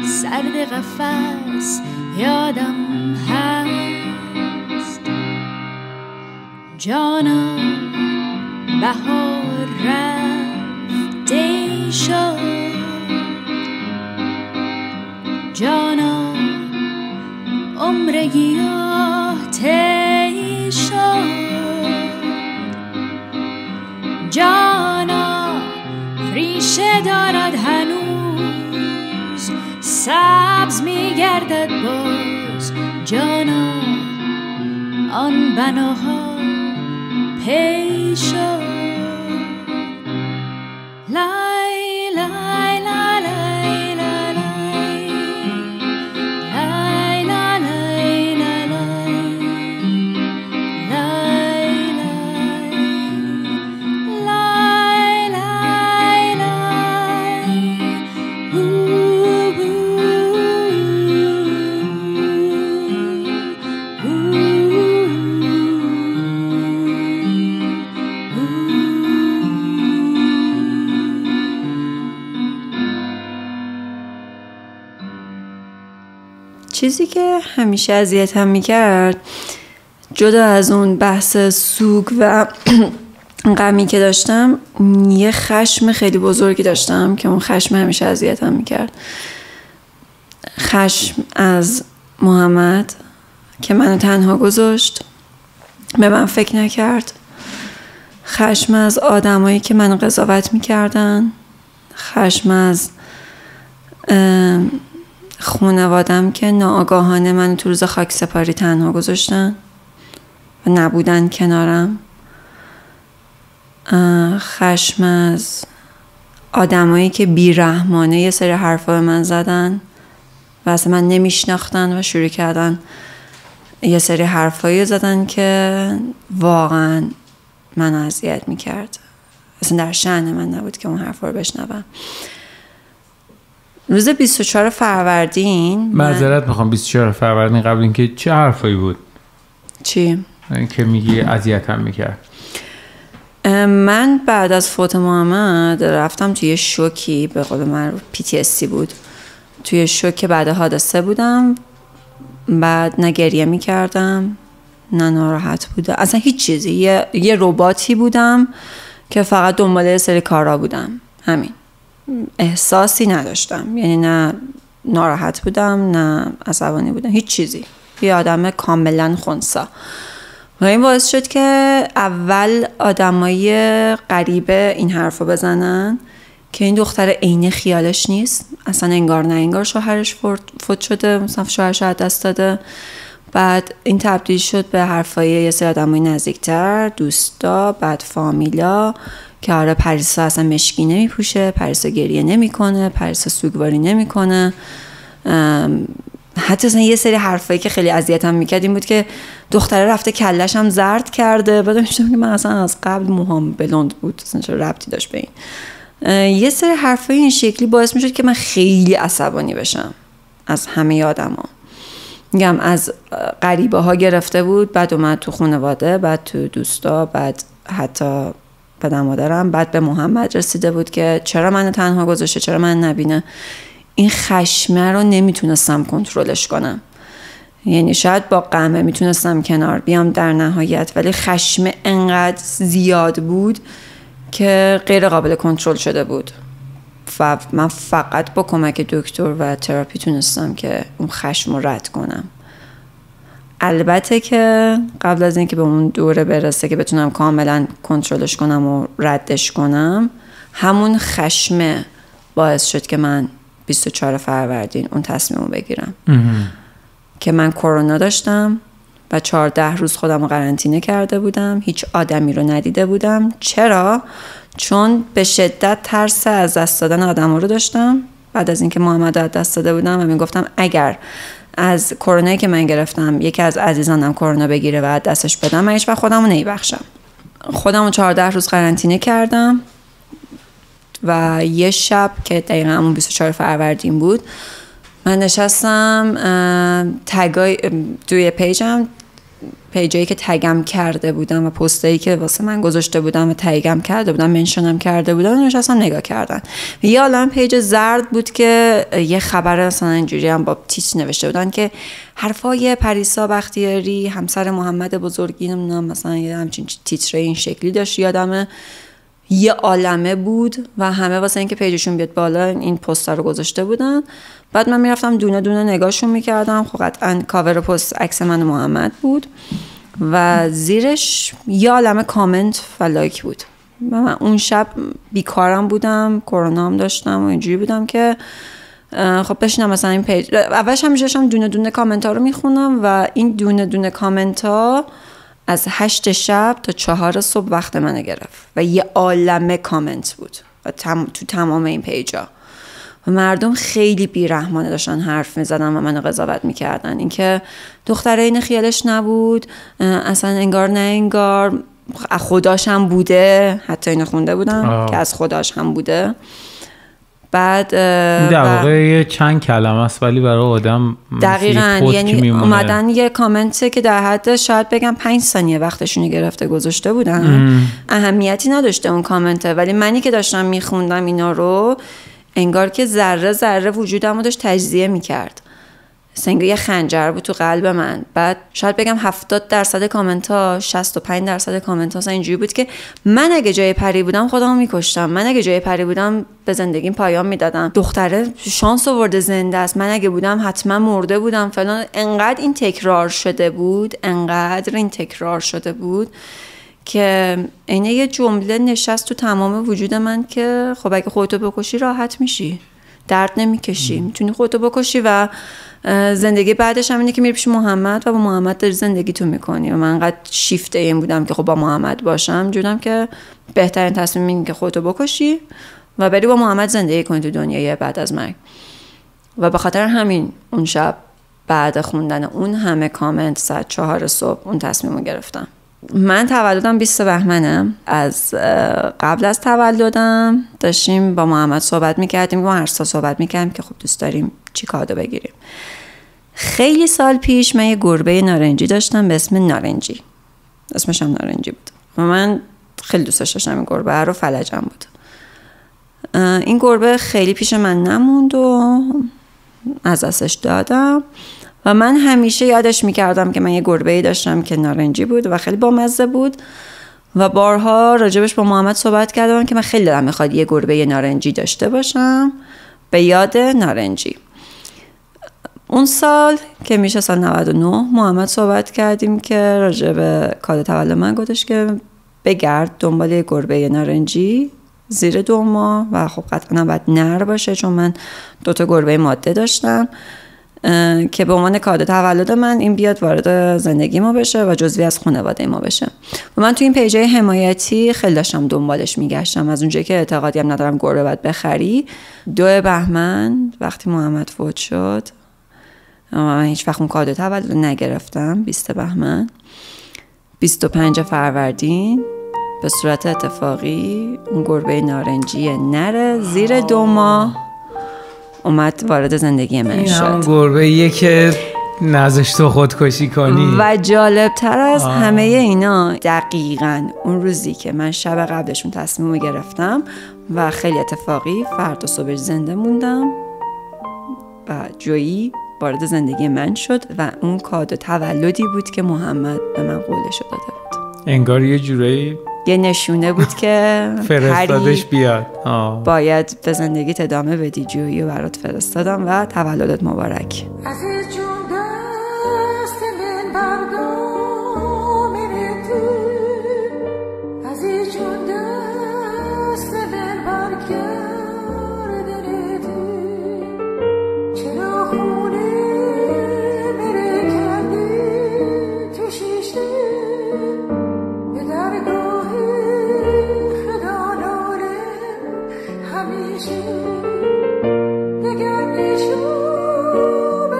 سرد قفس یادم هست جانا بهار رفته شد جانا عمر گیاه طی شد جانا ریشه دارد هنوز سبز میگردد باز جانا آن بناها پی شد لای لای لای لای لای لای چیزی که همیشه اذیتم میکرد جدا از اون بحث سوگ و غمی که داشتم، یه خشم خیلی بزرگی داشتم که اون خشم همیشه اذیتم میکرد. خشم از محمد که منو تنها گذاشت، به من فکر نکرد. خشم از آدمایی که منو قضاوت میکردن. خشم از خانوادم که ناآگاهانه من تو روز خاک سپاری تنها گذاشتن و نبودن کنارم. خشم از آدمایی که بیرحمانه یه سری حرفا به من زدن و اصلا من نمیشناختن و شروع کردن یه سری حرفایی زدن که واقعا من اذیت میکرد. اصلا در شأن من نبود که اون حرفا رو بشنوم. روز 24 فروردین معذرت میخوام، 24 فروردین قبل اینکه چه حرفایی بود؟ چی؟ که میگی اذیتم میکرد. من بعد از فوت محمد رفتم توی شوکی، به قول من PTSD بود. توی شوک بعد حادثه بودم. بعد نه گریه میکردم نه ناراحت بودم، اصلا هیچ چیزی. یه رباتی بودم که فقط دنبال یه سری کارا بودم. همین. احساسی نداشتم، یعنی نه ناراحت بودم نه عصبانی بودم، هیچ چیزی. یه آدم کاملا خنثی. و این باعث شد که اول آدمای غریبه این حرفو بزنن که این دختر عین خیالش نیست، اصلا انگار نه انگار شوهرش فوت شده، مثلا شوهرش از دست داده. بعد این تبدیل شد به حرفای یه سری آدمای نزدیکتر، دوستا، بعد فامیلا، که آره پریسا اصلا مشکی نمیپوشه، پریسا گریه نمیکنه، پریسا سوگواری نمیکنه. حتی اصلا یه سری حرفایی که خیلی اذیتم میکرد این بود که دختره رفته کلش هم زرد کرده. بعد میشم که من اصلا از قبل موهام بلوند بود، اصلا چه ربطی داشت به این. یه سری حرفای این شکلی باعث میشد که من خیلی عصبانی بشم از همه آدما. میگم از غریبه ها گرفته بود، بعد اومد تو خانواده، بعد تو دوستا، بعد حتی پدر مادرم، بعد به محمد رسیده بود که چرا منو تنها گذاشته، چرا من نبینه. این خشمه رو نمیتونستم کنترلش کنم. یعنی شاید با غمه میتونستم کنار بیام در نهایت، ولی خشم انقدر زیاد بود که غیر قابل کنترل شده بود و من فقط با کمک دکتر و تراپی تونستم که اون خشم رو رد کنم. البته که قبل از اینکه به اون دوره برسه که بتونم کاملا کنترلش کنم و ردش کنم، همون خشمه باعث شد که من 24 فروردین اون تصمیم رو بگیرم که من کرونا داشتم و 14 روز خودم رو قرنطینه کرده بودم، هیچ آدمی رو ندیده بودم. چرا؟ چون به شدت ترس از دست دادن آدم رو داشتم. بعد از اینکه محمد رو دست داده بودم و میگفتم اگر از کرونایی که من گرفتم یکی از عزیزانم کرونا بگیره و دستش بدم، من هیچ وقت خودم رو نمیبخشم. خودم رو 14 روز قرنطینه کردم و یه شب که دقیقا همون 24 فروردین بود، من نشستم تگای توی پیجم پیجایی که تگم کرده بودم و پستایی که واسه من گذاشته بودم و تگم کرده بودم، منشنم کرده بودم، نشستم نگاه کردن. یه عالم پیج زرد بود که یه خبر مثلا اینجوری هم با تیتر نوشته بودن که حرفای پریسا بختیاری همسر محمد بزرگی، نمیدونم مثلا یه همچین تیتر این شکلی داشت، یادمه یه عالمه بود و همه واسه اینکه پیجشون بیاد بالا این پست رو گذاشته بودن. بعد من میرفتم دونه دونه نگاهشون میکردم. خب قطعا کاور پست عکس من و محمد بود و زیرش یه عالمه کامنت و لایک بود. من اون شب بیکارم بودم، کرونا هم داشتم و اینجوری بودم که خب بشینم مثلا این پیج. اولش هم میشم دونه دونه کامنت ها رو میخونم و این دونه دونه کامنت ها از 8 شب تا 4 صبح وقت منو گرفت و یه عالمه کامنت بود و تو تمام این پیجا و مردم خیلی بیرحمانه داشتن حرف میزدن و منو قضاوت میکردن. اینکه دختره این خیالش نبود، اصلا انگار نه انگار خداش هم بوده، حتی اینو خونده بودم که از خداش هم بوده. بعد در واقع چند کلمه است ولی برای آدم دقیقاً یعنی اومدن یه کامنت که در حد شاید بگم 5 ثانیه وقتشونو گرفته گذاشته بودن. اهمیتی نداشته اون کامنته، ولی منی که داشتم میخوندم اینا رو انگار که ذره ذره وجودمو داشت تجزیه میکرد. انگار یه خنجر بود تو قلب من. بعد شاید بگم 70% کامنت ها، 65% کامنت ها اینجوری بود که من اگه جای پری بودم خودمو میکشتم، من اگه جای پری بودم به زندگیم پایان میدادم، دختره شانس آورده زنده است، من اگه بودم حتما مرده بودم فلان. انقدر این تکرار شده بود که اینه یه جمله نشست تو تمام وجود من که خب اگه خودتو بکشی راحت میشی، درد نمیکشی، میتونی خودتو بکشی و زندگی بعدش هم اینه که میری پیش محمد و با محمد داری زندگی تو میکنی. و من انقدر شیفته این بودم که خب با محمد باشم، جونم که بهترین تصمیم اینه که خودتو بکشی و بری با محمد زندگی کنی تو دنیای بعد از مرگ. و به خاطر همین اون شب بعد خوندن اون همه کامنت ساعت 4 صبح اون تصمیمو گرفتم. من تولدم 20 بهمنه. از قبل از تولدم داشتیم با محمد صحبت میکردیم، با هر سال صحبت میکردیم که خب دوست داریم چی کادو بگیریم. خیلی سال پیش من یه گربه نارنجی داشتم به اسم نارنجی، اسمش هم نارنجی بود و من خیلی دوست داشتم این گربه رو، فلجم بود. این گربه خیلی پیش من نموند و از دستش دادم و من همیشه یادش میکردم که من یه گربه‌ای داشتم که نارنجی بود و خیلی بامزه بود و بارها راجبش با محمد صحبت کردم که من خیلی دلم میخواد یه گربه نارنجی داشته باشم به یاد نارنجی. اون سال که میشه سال 99 محمد صحبت کردیم که راجب کادو تولد من گفتش که بگرد دنبال یه گربه نارنجی زیر 2 ماه و خب قطعا باید نر باشه چون من 2 تا گربه ماده داشتم که به عنوان کادو تولد من این بیاد وارد زندگی ما بشه و جزوی از خانواده ما بشه. و من تو این پیجای حمایتی خیلی داشتم دنبالش میگشتم، از اونجایی که اعتقادی هم ندارم گربه باید بخری. 2 بهمن وقتی محمد فوت شد من هیچ وقت اون کادو تولد نگرفتم. 20 بهمن 25 فروردین به صورت اتفاقی اون گربه نارنجی نره زیر 2 ماه اومد وارد زندگی من شد. این همون گربه‌ایه که نذاشت تو خودکشی کنی. و جالب تر از همه اینا دقیقاً اون روزی که من شب قبلشون تصمیم رو گرفتم و خیلی اتفاقی فردا صبح زنده موندم و جویی وارد زندگی من شد و اون کادو تولدی بود که محمد به من قولش داده بود. انگار یه جورایی یه نشونه بود که فرستادش بیاد باید به زندگیت ادامه بدی. جویی رو برات فرستادم و تولدت مبارک. همیشه دگر نشو به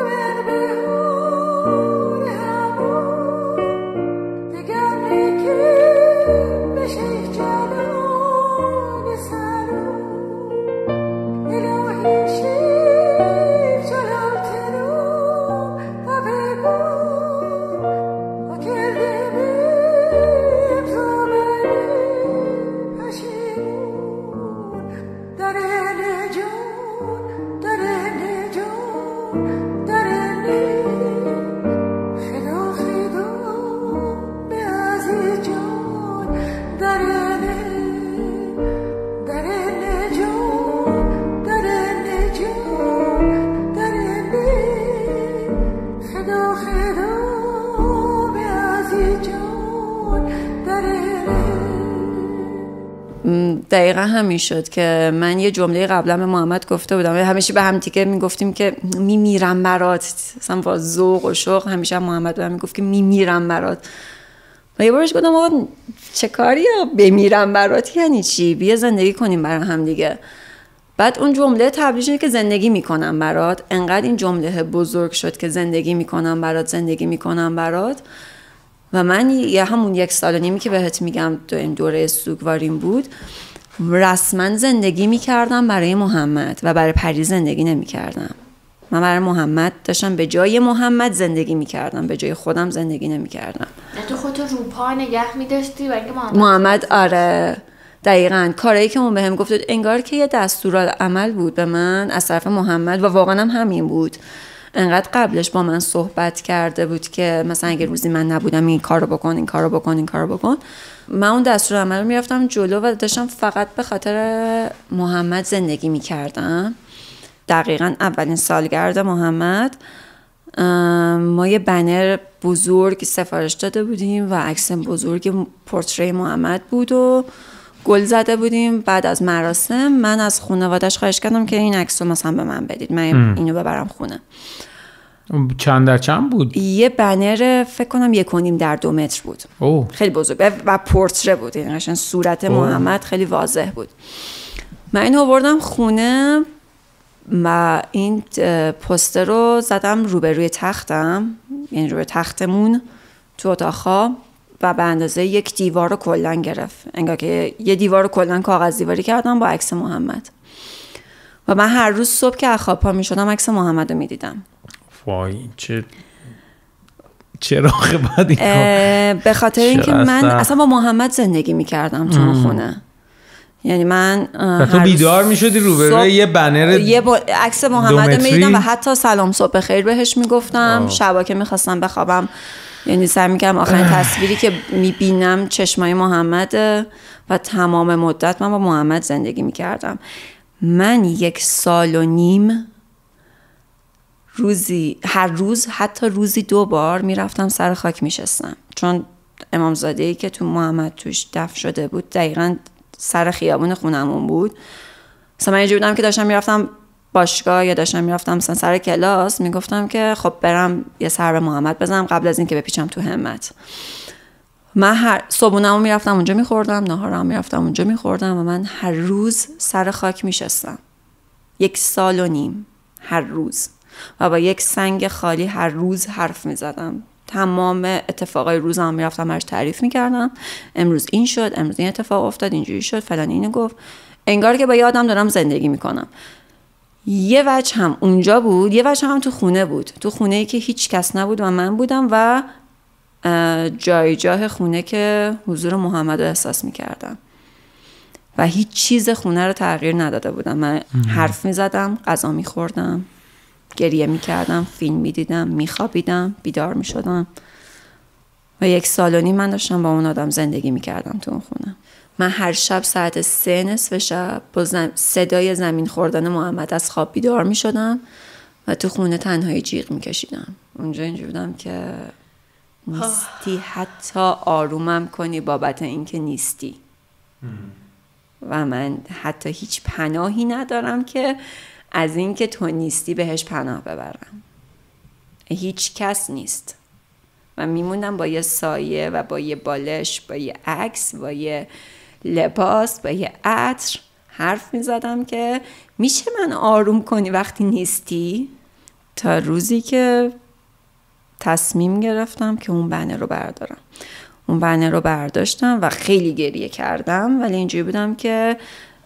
دقیقا همین شد که من یه جمله قبلا به محمد گفته بودم، همیشه به هم دیگه میگفتیم که میمیرم برات، مثلا با ذوق و شوق همیشه محمد به من میگفت که میمیرم برات. و یه بارش گفتم آقا چه کاریه بمیرم برات، یعنی چی؟ بیا زندگی کنیم برای هم دیگه. بعد اون جمله تبدیل شد که زندگی میکنم برات. انقدر این جمله بزرگ شد که زندگی میکنم برات، زندگی میکنم برات. و من یه همون 1.5 سال که بهت میگم این دوره سوگواریم بود، رسما زندگی میکردم برای محمد و برای پری زندگی نمیکردم. من برای محمد داشتم به جای محمد زندگی میکردم، به جای خودم زندگی نمیکردم. تو خودتو رو پا نگه میداشتی برای محمد آره دقیقاً کارایی که اون بهم گفت انگار که یه دستورالعمل بود به من از طرف محمد و واقعا هم همین بود. انقدر قبلش با من صحبت کرده بود که مثلا اگه روزی من نبودم این کارو بکن، این کارو بکن، این کارو بکن، من اون دستورالعمل رو میرفتم جلو و داشتم فقط به خاطر محمد زندگی میکردم. دقیقاً اولین سالگرد محمد ما یه بنر بزرگ سفارش داده بودیم و عکس بزرگ پورتری محمد بود و گل زده بودیم. بعد از مراسم من از خانواده‌اش خواهش کردم که این عکس رو مثلا به من بدید، من اینو ببرم خونه. چند در چند بود؟ یه بنر فکر کنم 1.5 در 2 متر بود. خیلی بزرگ و پورتره بود، یعنی قشنگ صورت محمد خیلی واضح بود. من اینو آوردم خونه و این پوستر رو زدم روبروی تختم، یعنی روی تختمون تو اتاق و به اندازه 1 دیوار رو کلن گرفت. انگار که یه دیوار رو کلن کاغذ دیواری کردم با عکس محمد و من هر روز صبح که از خواب پا می شدم عکس محمد رو می دیدم. وای چرا باید این کار؟ به خاطر اینکه من اصلا با محمد زندگی می کردم تو خونه. یعنی من تو بیدار می شدی روبروی یه بنر عکس محمد رو می دیدم و حتی سلام صبح بخیر بهش می گفتم. شبا که می خواستم بخوابم یعنی سعی می‌کردم آخرین تصویری که می‌بینم چشمای محمد و تمام مدت من با محمد زندگی می‌کردم. من 1.5 سال روزی هر روز حتی روزی 2 بار میرفتم سر خاک میشستم، چون امامزاده‌ای که تو محمد توش دفن شده بود دقیقاً سر خیابون خونمون بود. مثلا من اینجوری بودم که داشتم میرفتم باشگاه یا داشتم میرفتم مثلا سر کلاس، میگفتم که خب برم یه سر به محمد بزنم قبل از این که بپیچم تو همت. من هر صبحونه‌مو میرفتم اونجا میخوردم، ناهارم میرفتم اونجا میخوردم و من هر روز سر خاک میشستم 1.5 سال هر روز و با یک سنگ خالی هر روز حرف میزدم. تمام اتفاقای روزم میرفتم برش تعریف میکردم، امروز این شد، امروز این اتفاق افتاد، اینجوری شد، فلان اینو گفت، انگار که با یادم دارم زندگی میکنم. یه وجه هم اونجا بود، یه وجه هم تو خونه بود، تو خونه‌ای که هیچ کس نبود و من بودم و جای خونه که حضور محمد رو احساس میکردم و هیچ چیز خونه رو تغییر نداده بودم. من حرف میزدم، غذا میخوردم، گریه میکردم، فیلم میدیدم، میخوابیدم، بیدار میشدم و 1.5 سال من داشتم با اون آدم زندگی میکردم تو اون خونه. من هر شب ساعت 3 نصف شب با صدای زمین خوردن محمد از خواب بیدار می شدم و تو خونه تنهایی جیغ می کشیدم. اونجا اینجا بودم که نیستی، حتی آرومم کنی بابت این که نیستی و من حتی هیچ پناهی ندارم که از این که تو نیستی بهش پناه ببرم. هیچ کس نیست و میموندم با یه سایه و با یه بالش، با یه عکس، با یه لباس، با یه عطر حرف میزدم که میشه من آروم کنی وقتی نیستی، تا روزی که تصمیم گرفتم که اون بنر رو بردارم. اون بنر رو برداشتم و خیلی گریه کردم، ولی اینجوری بودم که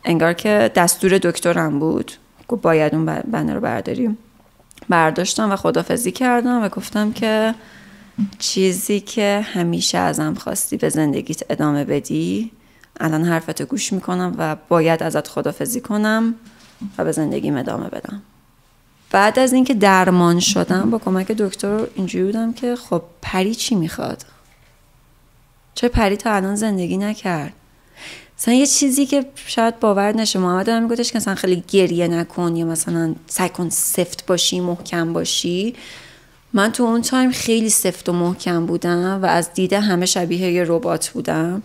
انگار که دستور دکترم بود، گفت باید اون بنر رو برداریم. برداشتم و خداحافظی کردم و گفتم که چیزی که همیشه ازم خواستی به زندگیت ادامه بدی، الان حرفتو گوش میکنم و باید ازت خداحافظی کنم و به زندگیم ادامه بدم. بعد از اینکه درمان شدم با کمک دکتر اینجوری بودم که خب پری چی میخواد؟ چرا پری تا الان زندگی نکرد؟ مثلا یه چیزی که شاید باور نشه، محمد هم میگفتش که مثلا خیلی گریه نکن یا مثلا سعی کن سفت باشی، محکم باشی. من تو اون تایم خیلی سفت و محکم بودم و از دید همه شبیه یه ربات بودم.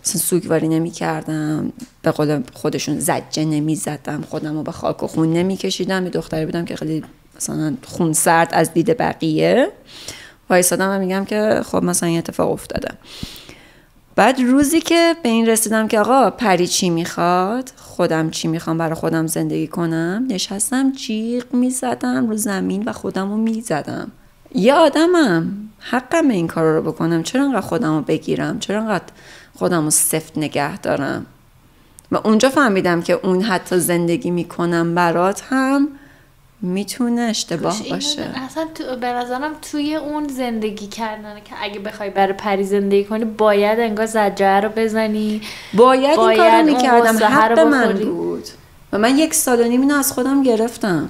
مثلا سوگواری نمی کردم، به قول خودشون زجه نمی زدم، خودم رو به خاک و خون نمی کشیدم. یه دختری بودم که خیلی مثلا خون سرد از دید بقیه وایسادم و میگم که خب مثلا این اتفاق افتاده. بعد روزی که به این رسیدم که آقا پری چی میخواد، خودم چی میخوام برای خودم زندگی کنم، نشستم جیغ میزدم رو زمین و خودم رو میزدم. یه آدمم، حقم این کار رو بکنم، چرا انقدر خودم رو بگیرم، چرا انقدر خودم رو سفت نگه دارم. و اونجا فهمیدم که اون حتی زندگی میکنم برات هم میتونه اشتباه باشه. اصلا به نظرم توی اون زندگی کردنه که اگه بخوای برای پری زندگی کنی باید انگار زجر رو بزنی، باید این کار رو میکردم، حق من بود. و من 1.5 سال اینو از خودم گرفتم.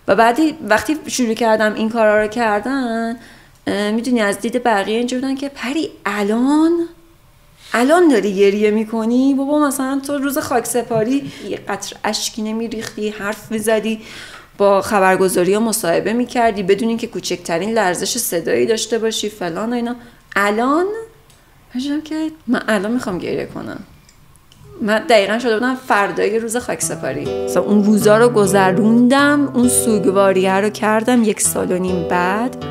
و بعدی وقتی شروع کردم این کارا رو کردن، میدونی از دید بقیه اینجا بودن که پری الان داری گریه میکنی؟ بابا مثلا تو روز خاک سپاری یه قطر اشکی نمیریختی، حرف میزدی، با خبرگزاری ها مصاحبه میکردی بدون اینکه کوچکترین لرزش صدایی داشته باشی فلان و اینا. الان میگم که من الان میخوام گریه کنم. من دقیقا شده بودم فردای روز خاک سپاری. مثلا اون روزا رو گذروندم، اون سوگواریه رو کردم 1.5 سال بعد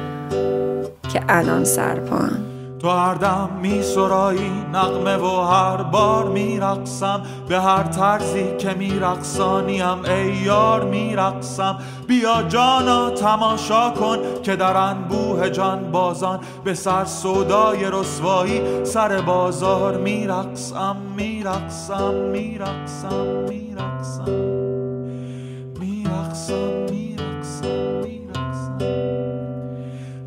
که الان سرپام. تو هر دم می سرایی نغمه و هر بار می رقصم، به هر طرزی که می رقصانیم ای یار می رقصم. بیا جانا تماشا کن که در انبوه جان بازان، به سر سودای رسوایی سر بازار می رقصم می رقصم می رقصم می رقصم می رقصم می رقصم می رقصم.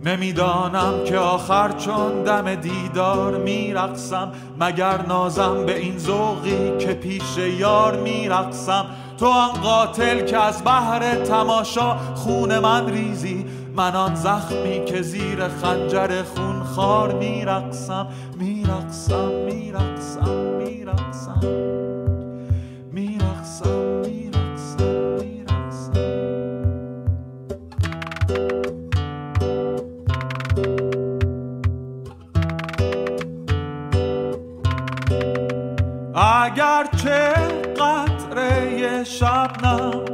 نمیدانم که آخر چون دم دیدار میرقصم، مگر نازم به این ذوقی که پیش یار میرقصم. تو آن قاتل که از بحر تماشا خون من ریزی، من آن زخمی که زیر خنجر خون خار میرقصم میرقصم میرقصم میرقصم میرقصم میرقصم میرقصم. اگرچه قطره شبنم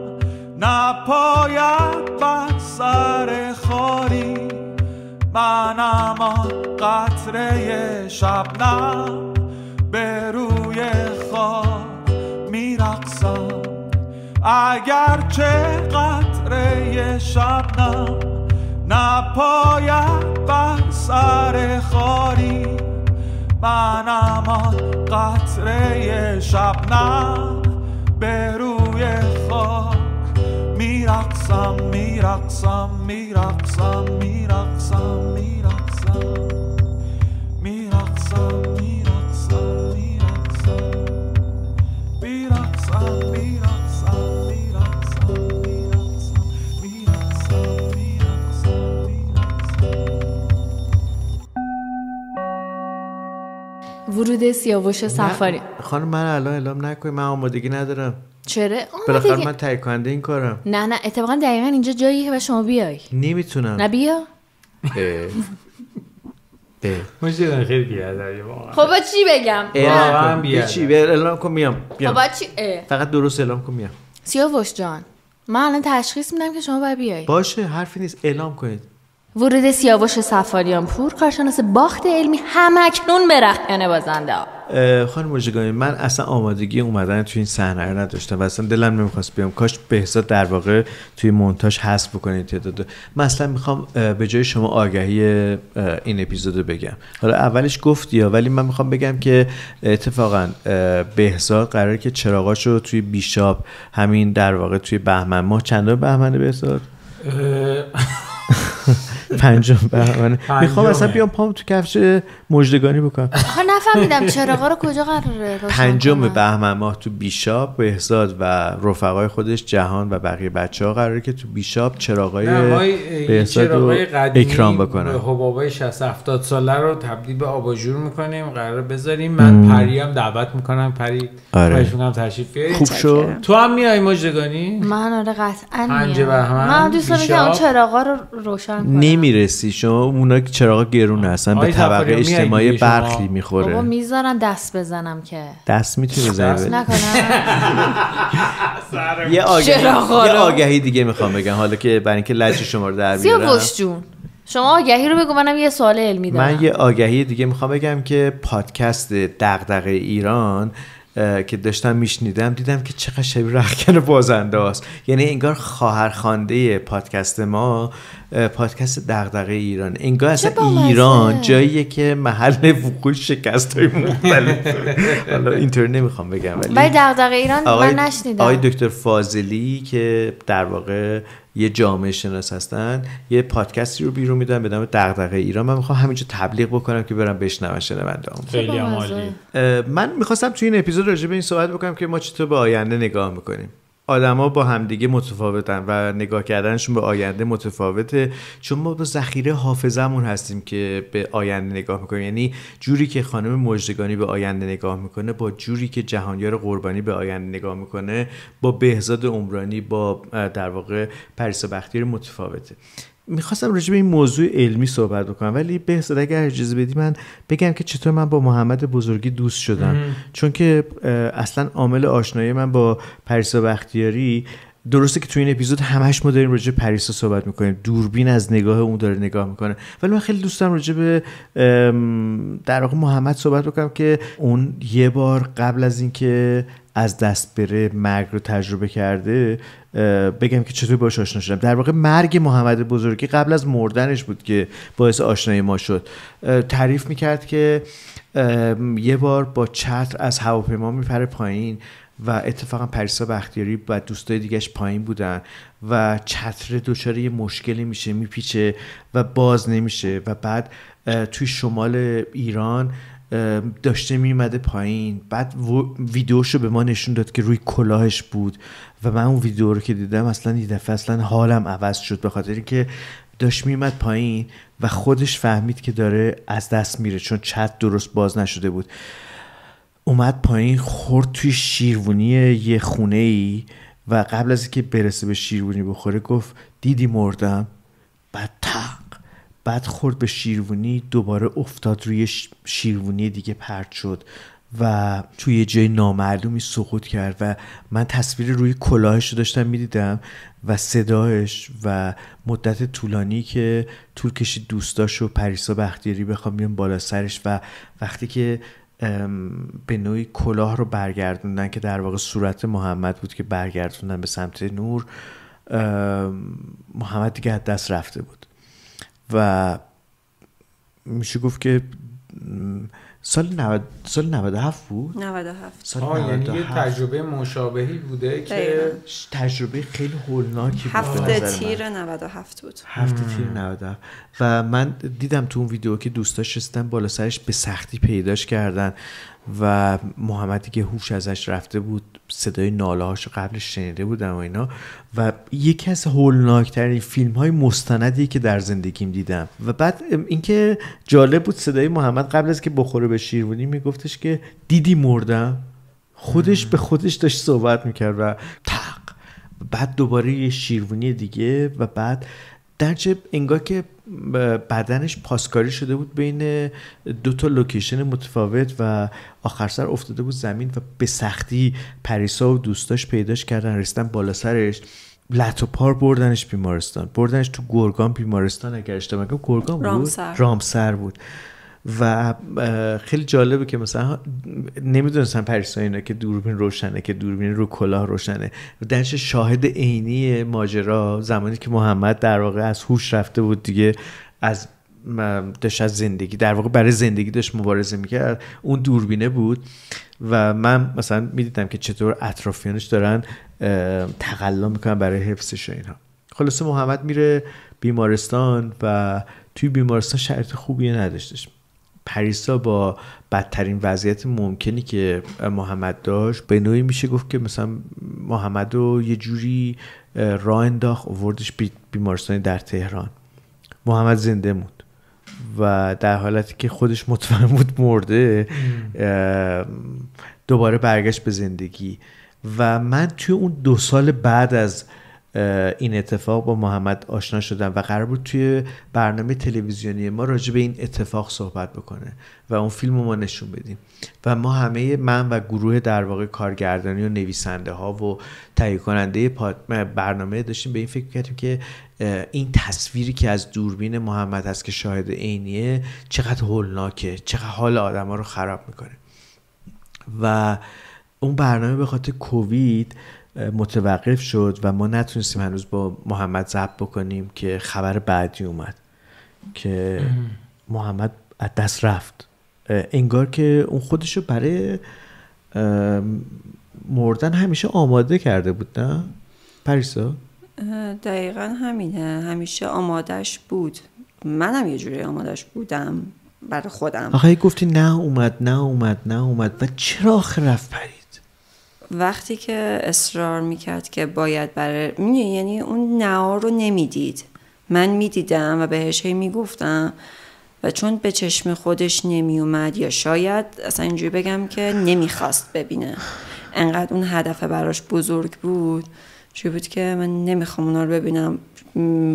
نپاید بر سر خاری، منم آن قطره شبنم به روی خار میرقصم. اگرچه قطره شبنم نپاید بر سر خاری، منم آن قطره شبنم به روی خاک میرقصم میرقصم میرقصم میرقصم میرقصم میرقصم میرقصم میرقصم میرقصم میرقصم ورود سیاوش سفاری. خانم من الان اعلام نکنی، من آمادگی ندارم. چرا؟ بالاخره من تهیه کننده این کارم. نه اتفاقا دقیقاً اینجا جاییه که شما بیای. نمیتونم. نه بیا. مشکل خیلی بیادبی واقعا. خب چی بگم؟ واقعا بیادب. چی اعلام کن میام. خب چی؟ فقط درست اعلام کن میام. سیاوش جان من الان تشخیص میدم که شما باید بیای. باشه حرفی نیست، اعلام کنید. ورود سیاوش سفاریان پور، کارشناس باخت علمی، همکنون به رخکن بازنده ها. خانم مژگانی من اصلا آمادگی اومدن توی این صحنه رو نداشتم و اصلا دلم نمیخواست بیام. کاش بهزاد در واقع توی مونتاژ حذف بکنید تعدادو. من اصلا میخوام به جای شما آگهی این اپیزودو بگم. حالا اولش گفتی ولی من میخوام بگم که اتفاقا بهزاد قراره که چراغاشو توی بیشاپ همین در واقع توی بهمن ماه، چندم بهمنه بهزاد؟ 5 بهمن میخوام اصلا بیام پام تو کفش مژدگانی بکنم. آخه نفهمیدم چراغا رو کجا قراره روشن 5 کنن؟ بهمن ماه تو بیشاپ بهزاد و رفقای خودش جهان و بقیه بچه‌ها قراره که تو بیشاپ چراغای بهزاد رو اکرام بکنن. حبابای 60 70 ساله رو تبدیل به آباژور میکنیم، قراره بذاریم. من پریم دعوت میکنم، پری خواهش میکنم تشریف بیاری. خوب شد. تو هم میای مژدگانی؟ من آره قطعا 5 میام. بهمن من دوست دارم که اون چراغا رو روشن کنم. نمیرسی شما، اونا که چراغا گرون هستن به طبقه اجتماعی برخی میخوره. بابا میذارن دست بزنم که دست میتونی بزنی نکنم. یه آگهی دیگه میخوام بگم حالا که برای اینکه لجه شما رو در بیارم. سیاوش جون شما آگهی رو بگو، منم یه سوال علمی دارم. من یه آگهی دیگه میخوام بگم که پادکست دغدغه ایران که داشتم میشنیدم دیدم که چقدر شبیه رختکن بازنده است. یعنی انگار خواهرخوانده پادکست ما پادکست دغدغه ایران، انگار اصلا ایران جاییه که محل وقوع شکست‌های مختلفه. حالا اینطور نمیخوام بگم ولی دغدغه ایران من نشنیدم. آقای دکتر فاضلی که در واقع یه جامعه شناس هستن یه پادکستی رو بیرون میدن به نام دغدغه ایران. من میخوام همینجا تبلیغ بکنم که برم بشنون شنونده‌ام. خیلی عالی. من میخواستم توی این اپیزود راجع به این صحبت بکنم که ما چطور به آینده نگاه میکنیم. آدما با همدیگه متفاوتن و نگاه کردنشون به آینده متفاوته، چون ما با ذخیره حافظه‌مون هستیم که به آینده نگاه میکنیم. یعنی جوری که خانم مژدگانی به آینده نگاه میکنه با جوری که جهانیار قربانی به آینده نگاه میکنه با بهزاد عمرانی با در واقع پریسا بختیاری متفاوته. میخواستم راجع به این موضوع علمی صحبت بکنم ولی بهزاد اگر اجازه بدی من بگم که چطور من با محمد بزرگی دوست شدم. چون که اصلا عامل آشنایی من با پریسا بختیاری، درسته که تو این اپیزود همش ما داریم راجع به پریسا صحبت میکنیم، دوربین از نگاه اون داره نگاه میکنه، ولی من خیلی دوست دارم راجع به در واقع محمد صحبت بکنم که اون یه بار قبل از اینکه از دست بره مرگ رو تجربه کرده، بگم که چطور باهاش آشنا شدم. در واقع مرگ محمد بزرگی قبل از مردنش بود که باعث آشنایی ما شد. تعریف میکرد که یه بار با چتر از هواپیما میپره پایین و اتفاقا پریسا بختیاری و دوستای دیگهش پایین بودن و چتر دچار یه مشکلی میشه، میپیچه و باز نمیشه و بعد توی شمال ایران داشته میومده پایین. بعد ویدیوشو به ما نشون داد که روی کلاهش بود و من اون ویدیو رو که دیدم اصلا یه دفعه اصلا حالم عوض شد، به خاطر اینکه داشت میومد پایین و خودش فهمید که داره از دست میره چون چت درست باز نشده بود. اومد پایین، خورد توی شیروانی یه خونه ای و قبل از اینکه برسه به شیروانی بخوره گفت دیدی مردم. بعد خورد به شیروانی، دوباره افتاد روی شیروانی دیگه پرت شد و توی یه جای نامعلومی سقوط کرد و من تصویر روی کلاهش رو داشتم میدیدم و صداش و مدت طولانی که طول کشید دوستاش و پریسا بختیاری بخوام بیان بالا سرش و وقتی که به نوعی کلاه رو برگردوندن که در واقع صورت محمد بود که برگردوندن به سمت نور، محمد دیگه از دست رفته بود و میشه گفت که سال 97 بود. 97 یعنی یه تجربه مشابهی بوده که تجربه خیلی هولناکی بود. هفته تیر 97 بود. هفته تیر 97 و من دیدم تو اون ویدیو که دوستاش رسیدن بالا سرش به سختی پیداش کردن و محمد دیگه هوش ازش رفته بود، صدای ناله‌هاشو قبلش شنیده بودم و اینا و یکی از هولناکترین فیلم‌های مستندی که در زندگیم دیدم. و بعد اینکه جالب بود صدای محمد قبل از که بخوره به شیروانی میگفتش که دیدی مردم، خودش به خودش داشت صحبت میکرد و بعد دوباره یه شیروانی دیگه و بعد درجه انگار که بدنش پاسکاری شده بود بین دو تا لوکیشن متفاوت و آخر سر افتاده بود زمین و به سختی پریسا و دوستاش پیداش کردن، رسیدن بالا سرش، لط و پار بردنش بیمارستان، بردنش تو گرگان بیمارستان، اگر اشتباه نکنم گرگان بود، رامسر بود. و خیلی جالبه که مثلا نمیدونستم پریسا اینا که دوربین روشنه، که دوربین رو کلاه روشنه، درش شاهد عینی ماجرا زمانی که محمد در واقع از هوش رفته بود دیگه، داشت از زندگی در واقع برای زندگی داشت مبارزه میکرد، اون دوربینه بود و من مثلا میدیدم که چطور اطرافیانش دارن تقلا میکنن برای حفظش و اینها. خلاصه محمد میره بیمارستان و توی بیمارستان شرایط خوبی نداشتش. پریسا با بدترین وضعیت ممکنی که محمد داشت به نوعی میشه گفت که مثلا محمد رو یه جوری راه انداخت آوردش بیمارستانی در تهران. محمد زنده موند و در حالتی که خودش مطمئن بود مرده دوباره برگشت به زندگی. و من توی اون 2 سال بعد از این اتفاق با محمد آشنا شدم و قرار بود توی برنامه تلویزیونی ما راجع به این اتفاق صحبت بکنه و اون فیلم رو ما نشون بدیم و ما همه من و گروه در واقع کارگردانی و نویسنده ها و تهیه کننده برنامه داشتیم به این فکر کردیم که این تصویری که از دوربین محمد هست که شاهد عینیه چقدر هولناکه، چقدر حال آدم ها رو خراب میکنه. و اون برنامه به خاطر کووید متوقف شد و ما نتونستیم هنوز با محمد ضبط بکنیم که خبر بعدی اومد که محمد از دست رفت. انگار که اون خودشو برای مردن همیشه آماده کرده بود، نه پریسا؟ دقیقا همینه، همیشه آمادش بود. منم یه جوری آمادش بودم برای خودم. آخه گفتی نه اومد و چرا آخر رفت پرید؟ وقتی که اصرار میکرد که باید یعنی اون نه رو نمیدید، من میدیدم و بهش هی میگفتم و چون به چشم خودش نمیومد یا شاید اصلا اینجوری بگم که نمیخواست ببینه، انقدر اون هدف براش بزرگ بود چی بود که من نمیخوام اونا رو ببینم.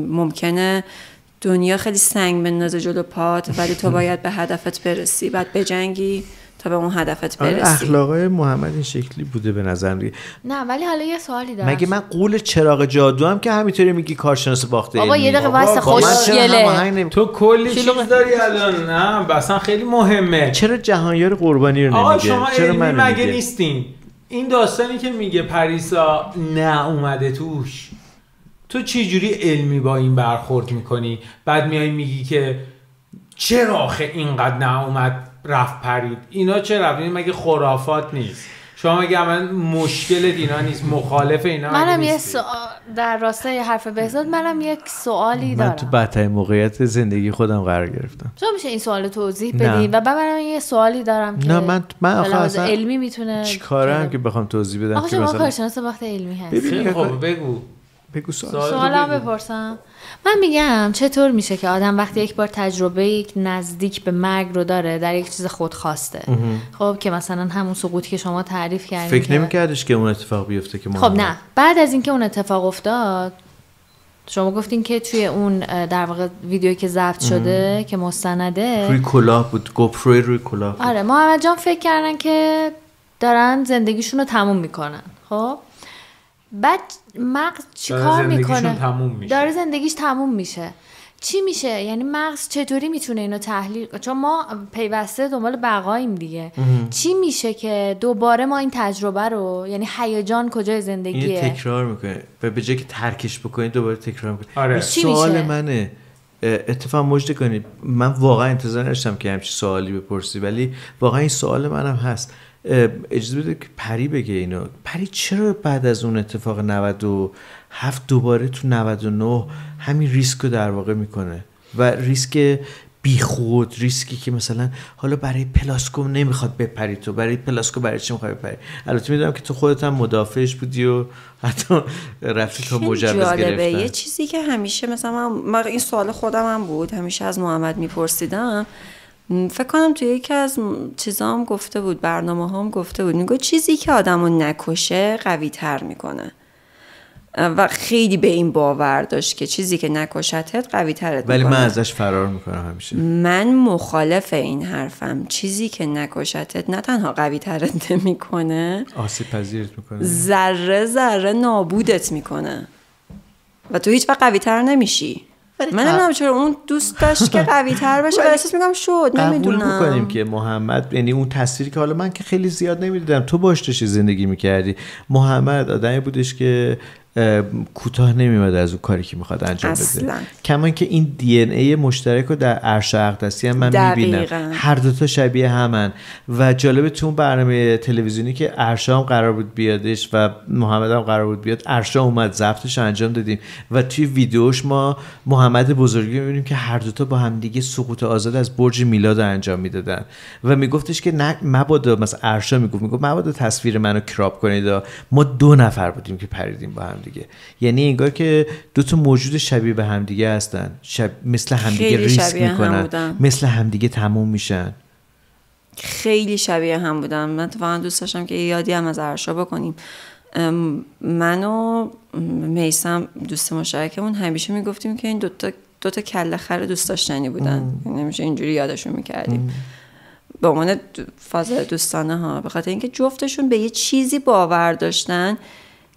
ممکنه دنیا خیلی سنگ بندازه جلو پات ولی تو باید به هدفت برسی، بعد بجنگی تا به اون هدفت برسی. اخلاقای محمد این شکلی بوده به نظر میاد. نه ولی حالا یه سوالی دارم. مگه من قول چراغ جادو هم که همینطوری میگی کارشناس باخته علمی؟ بابا یه دقیقه واسه خوشگله تو کلی چیز داری الان. نه اصلا خیلی مهمه. چرا جهانیار قربانی رو نمیگه؟ شما چرا علمی مگه نیستین؟ این داستانی که میگه پریسا نه اومده توش، تو چی جوری علمی با این برخورد میکنی؟ بعد میای میگی که چرا آخه اینقدر نه اومد رفت پرید؟ اینا چه رفت؟ این مگه خرافات نیست؟ شما مگه من مشکل اینا نیست؟ مخالف اینا منم یه در راستای حرف بهزاد منم یک سوالی دارم. من تو بدترین موقعیت زندگی خودم قرار گرفتم. چرا میشه این سوالو توضیح بدی؟ و منم یه سوالی دارم که نه من آخه اصلا علمی میتونه چیکارم که بخوام توضیح بدم؟ آخه شما کارشناس وقت علمی هستی. خب بگو سوالم بپرسم. من میگم چطور میشه که آدم وقتی یک بار تجربه یک نزدیک به مرگ رو داره در یک چیز خودخواسته، خب که مثلا همون سقوطی که شما تعریف کردین، فکر نمی‌کردش که اون اتفاق بیفته که خب نه، بعد از اینکه اون اتفاق افتاد شما گفتین که توی اون در واقع ویدیویی که ضبط شده که مستنده روی کلاه بود، گوپروی روی کلاه بود. آره محمد جان فکر کردن که دارن زندگیشون رو تموم میکنن. خب بعد مغز چی کار میکنه؟ داره زندگیش تموم میشه. چی میشه؟ یعنی مغز چطوری میتونه اینو تحلیل؟ چون ما پیوسته دنبال بقاییم دیگه. چی میشه که دوباره ما این تجربه رو، یعنی هیجان کجای زندگیه، اینو تکرار میکنه و به جای که ترکش بکنی دوباره تکرار میکنه. آره. این سوال منه. اتفاق مجد کنید، من واقعا انتظار نداشتم که همچین سوالی بپرسی ولی واقعا این سوال منم هست. اجازه بده که پری بگه اینو. پری چرا بعد از اون اتفاق 97 دوباره تو 99 همین ریسک رو در واقع میکنه و ریسک بیخود، ریسکی که مثلا حالا برای پلاسکو نمیخواد بپری، تو برای پلاسکو برای چی میخوای بپری؟ البته میدونم که تو خودت هم مدافعش بودی و حتی رفتی تا مجوز گرفتن. یه چیزی که همیشه مثلا من این سوال خودم هم بود، همیشه از محمد میپرسیدم، فکر کنم توی یکی از چیزام گفته بود، برنامه هم گفته بود، میگه چیزی که آدمو نکشه قوی تر میکنه و خیلی به این باور داشت که چیزی که نکشتت قوی ترت میکنه. ولی من ازش فرار میکنم همیشه. من مخالف این حرفم. چیزی که نکشتت نه تنها قوی ترت نمیکنه، آسیب پذیرت میکنه، ذره ذره نابودت میکنه و تو هیچ وقت قوی تر نمیشی. من نمیدونم چرا اون دوست داشت که قوی تر بشه و احساس میگم شد. نمیدونم. قبول بکنیم که محمد، یعنی اون تصویری که حالا من که خیلی زیاد نمیدیدم، تو باش داشتی زندگی میکردی، محمد آدمی بودش که کوتاه نمیاد از اون کاری که میخواد انجام بده. کما که این دی ان ای مشترک رو در ارشا اقدسی هم من میبینم، هر دوتا شبیه همن. و جالبه تو اون برنامه تلویزیونی که ارشا هم قرار بود بیادش و محمد هم قرار بود بیاد، ارشا اومد ضبطش انجام دادیم و توی ویدیوش ما محمد بزرگی میبینیم که هر دوتا با هم دیگه سقوط آزاد از برج میلاد انجام میدادن و میگفتش که نه مبادا، مثلا ارشا میگفت مبادا تصویر منو کراپ کنید، ما 2 نفر بودیم که پریدیم با هم دیگه. یعنی انگار که دو تا موجود شبیه به هم دیگه هستن، مثل همدیگه ریسک میکنن، مثل همدیگه تموم میشن. خیلی شبیه هم بودن. من واقعا دوست داشتم که یادی هم از ارشا بکنیم. من و میثم دوست مشترکمون همیشه میگفتیم که این دوتا کله خر دوست داشتنی بودن، نمیشه اینجوری یادشون میکردیم به عنوان فاز دوستانه ها، به خاطر اینکه جفتشون به یه چیزی باور داشتن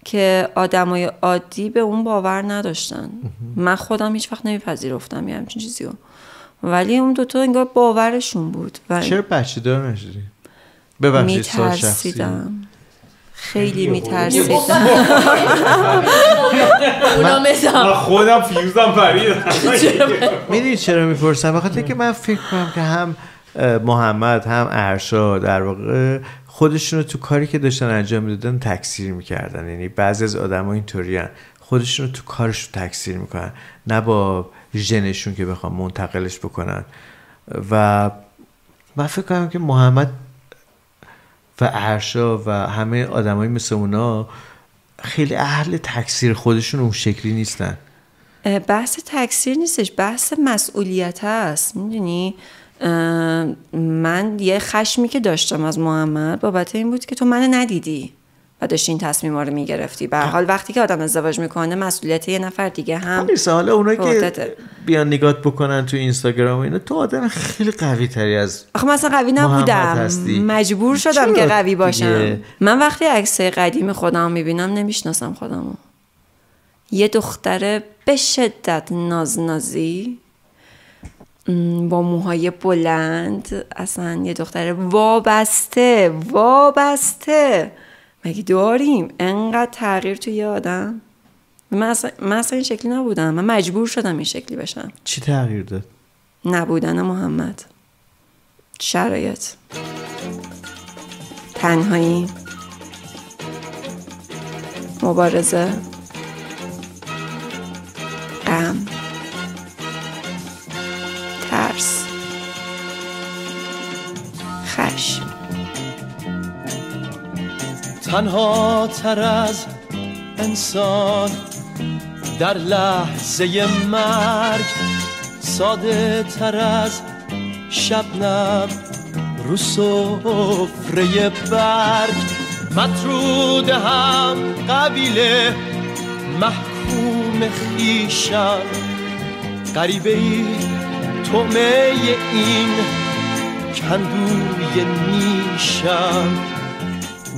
که آدمای عادی به اون باور نداشتن. من خودم هیچ وقت نمیپذیرفتم یه همچین چیزی رو، ولی اون دوتا انگار باورشون بود. چرا بچه دار نشدی؟ ببخشید سوال شخصی. خیلی میترسیدم. من خودم فیوزم پریدم. میدونی چرا میپرسم؟ بخاطر که من فکر کنم که هم محمد هم ارشا در واقع خودشون رو تو کاری که داشتن انجام میدادن تکثیر میکردن. یعنی بعضی از آدم ها اینطوری هن، خودشون رو تو کارشون تکثیر میکنن، نه با ژنشون که بخوام منتقلش بکنن. و من فکر کنم که محمد و ارشا و همه آدمایی مثل اونا خیلی اهل تکثیر خودشون اون شکلی نیستن. بحث تکثیر نیستش، بحث مسئولیت هست. میدونی من یه خشمی که داشتم از محمد بابت این بود که تو منو ندیدی و داشتی این تصمیما رو میگرفتی. به هر حال وقتی که آدم ازدواج میکنه مسئولیت یه نفر دیگه هم نیست. حالا اونایی که بیان نگات بکنن تو اینستاگرام و اینا، تو آدم خیلی قوی تری از آخه مثلا قوی نبودم، مجبور شدم که قوی باشم. من وقتی عکسای قدیم خودم میبینم نمیشناسم خودمو. یه دختر به شدت نازنازی با موهای بلند، اصلا یه دختر وابسته. مگه داریم انقدر تغییر توی یه آدم؟ من اصلا این شکلی نبودم، من مجبور شدم این شکلی بشم. چی تغییر داد؟ نبودن محمد، شرایط، تنهایی، مبارزه، غم، ترس، خشم. تنها تر از انسان در لحظه مرگ، ساده تر از شبنم رو سفره برگ، مطرود هم قبیله محکوم خیشم، غریبه ای طعمه این کندوی نیشم،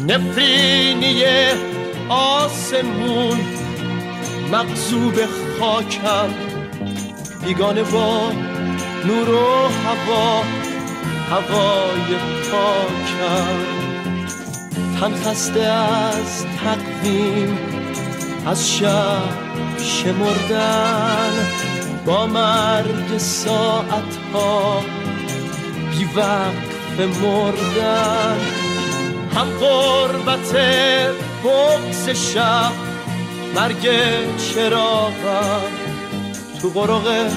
نفرینی آسمون مغصوب خاکم، بیگانه با نور و هوای پاکم، تن خسته از تقویم، از شب شمردن، با مرگ ساعتها بی وقف مردن، هم غربت بغض شب، مرگ چراغم، تو قرق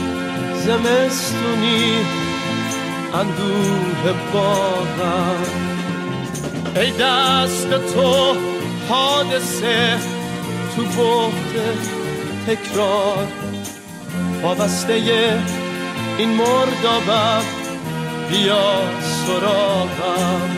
زمستونی اندوه باغم، ای دست تو حادثه تو بحت تکرار، وابسته این مردابم، بیا سراغم.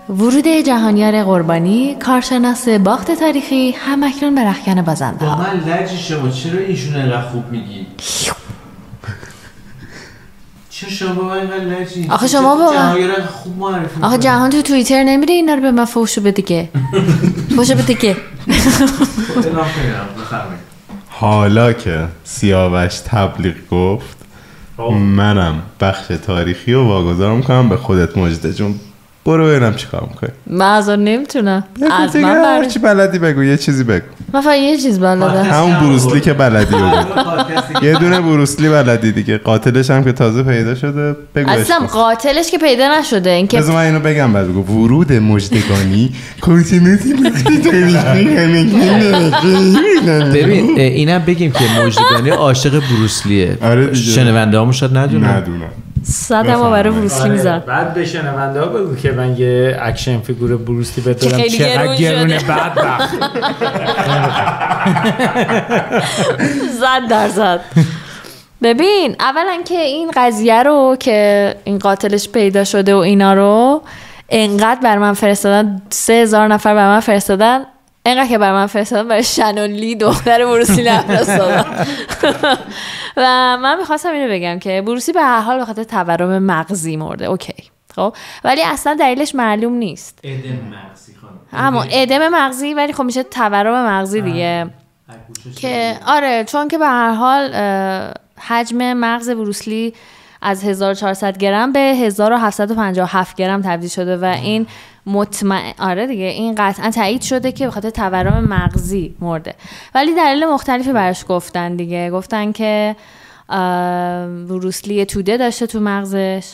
ورود جهانیار قربانی، کارشناس باخت تاریخی، همکنون به رخکن بازنده ها. با من لج شما چرا ایشون انقدر خوب میگی؟ چون شما با من اینقدر لجی. آخه شما با من جهانگیر خوب معرفی. آخه جهان تو توییتر نمیره اینا رو به من فوشو بده که. فوشو بده که. حالا که سیاوش تبلیغ گفت منم بخش تاریخی رو واگذار میکنم به خودت مجده جون. برو ببینم چیکار میکنی. من از اون نمیتونم. از من هر چی بلدی بگو، یه چیزی بگو. من فقط یه چیز بلدم. همون بروسلی که بلدی بگو. یه دونه بروسلی بلدی دیگه. قاتلش هم که تازه پیدا شده بگو. اصلا قاتلش که پیدا نشده. این که بذار من اینو بگم بعد بگو. ورود مجدگانی کنتینوتی ببین اینم بگیم که مجدگانی عاشق بروسلیه. شنونده هامون شاید ندونن. صدمو برای بروسلی میذارم. بعد به شنونده ها بگو که من یه اکشن فیگور بروسلی بدارم چقدر گرونه بدبخت. 100%. ببین اولا که این قضیه رو که این قاتلش پیدا شده و اینا رو انقدر بر من فرستادن، 3000 نفر بر من فرستادن، اینقدر که بر من فرستادن برای شنون لی دختر بروسلی نفرستادن. و من میخواستم اینو بگم که بروسلی به هر حال به خاطر تورم مغزی مرده. اوکی خب، ولی اصلا دلیلش معلوم نیست. ادم مغزی خانم. اما ادم مغزی، ولی خب میشه تورم مغزی دیگه. که آره، چون که به هر حال حجم مغز بروسلی از 1400 گرم به 1757 گرم تبدیل شده و این آره دیگه، این قطعا تایید شده که به خاطر تورم مغزی مرده. ولی دلیل مختلفی براش گفتن دیگه. گفتن که بروسلی توده داشته تو مغزش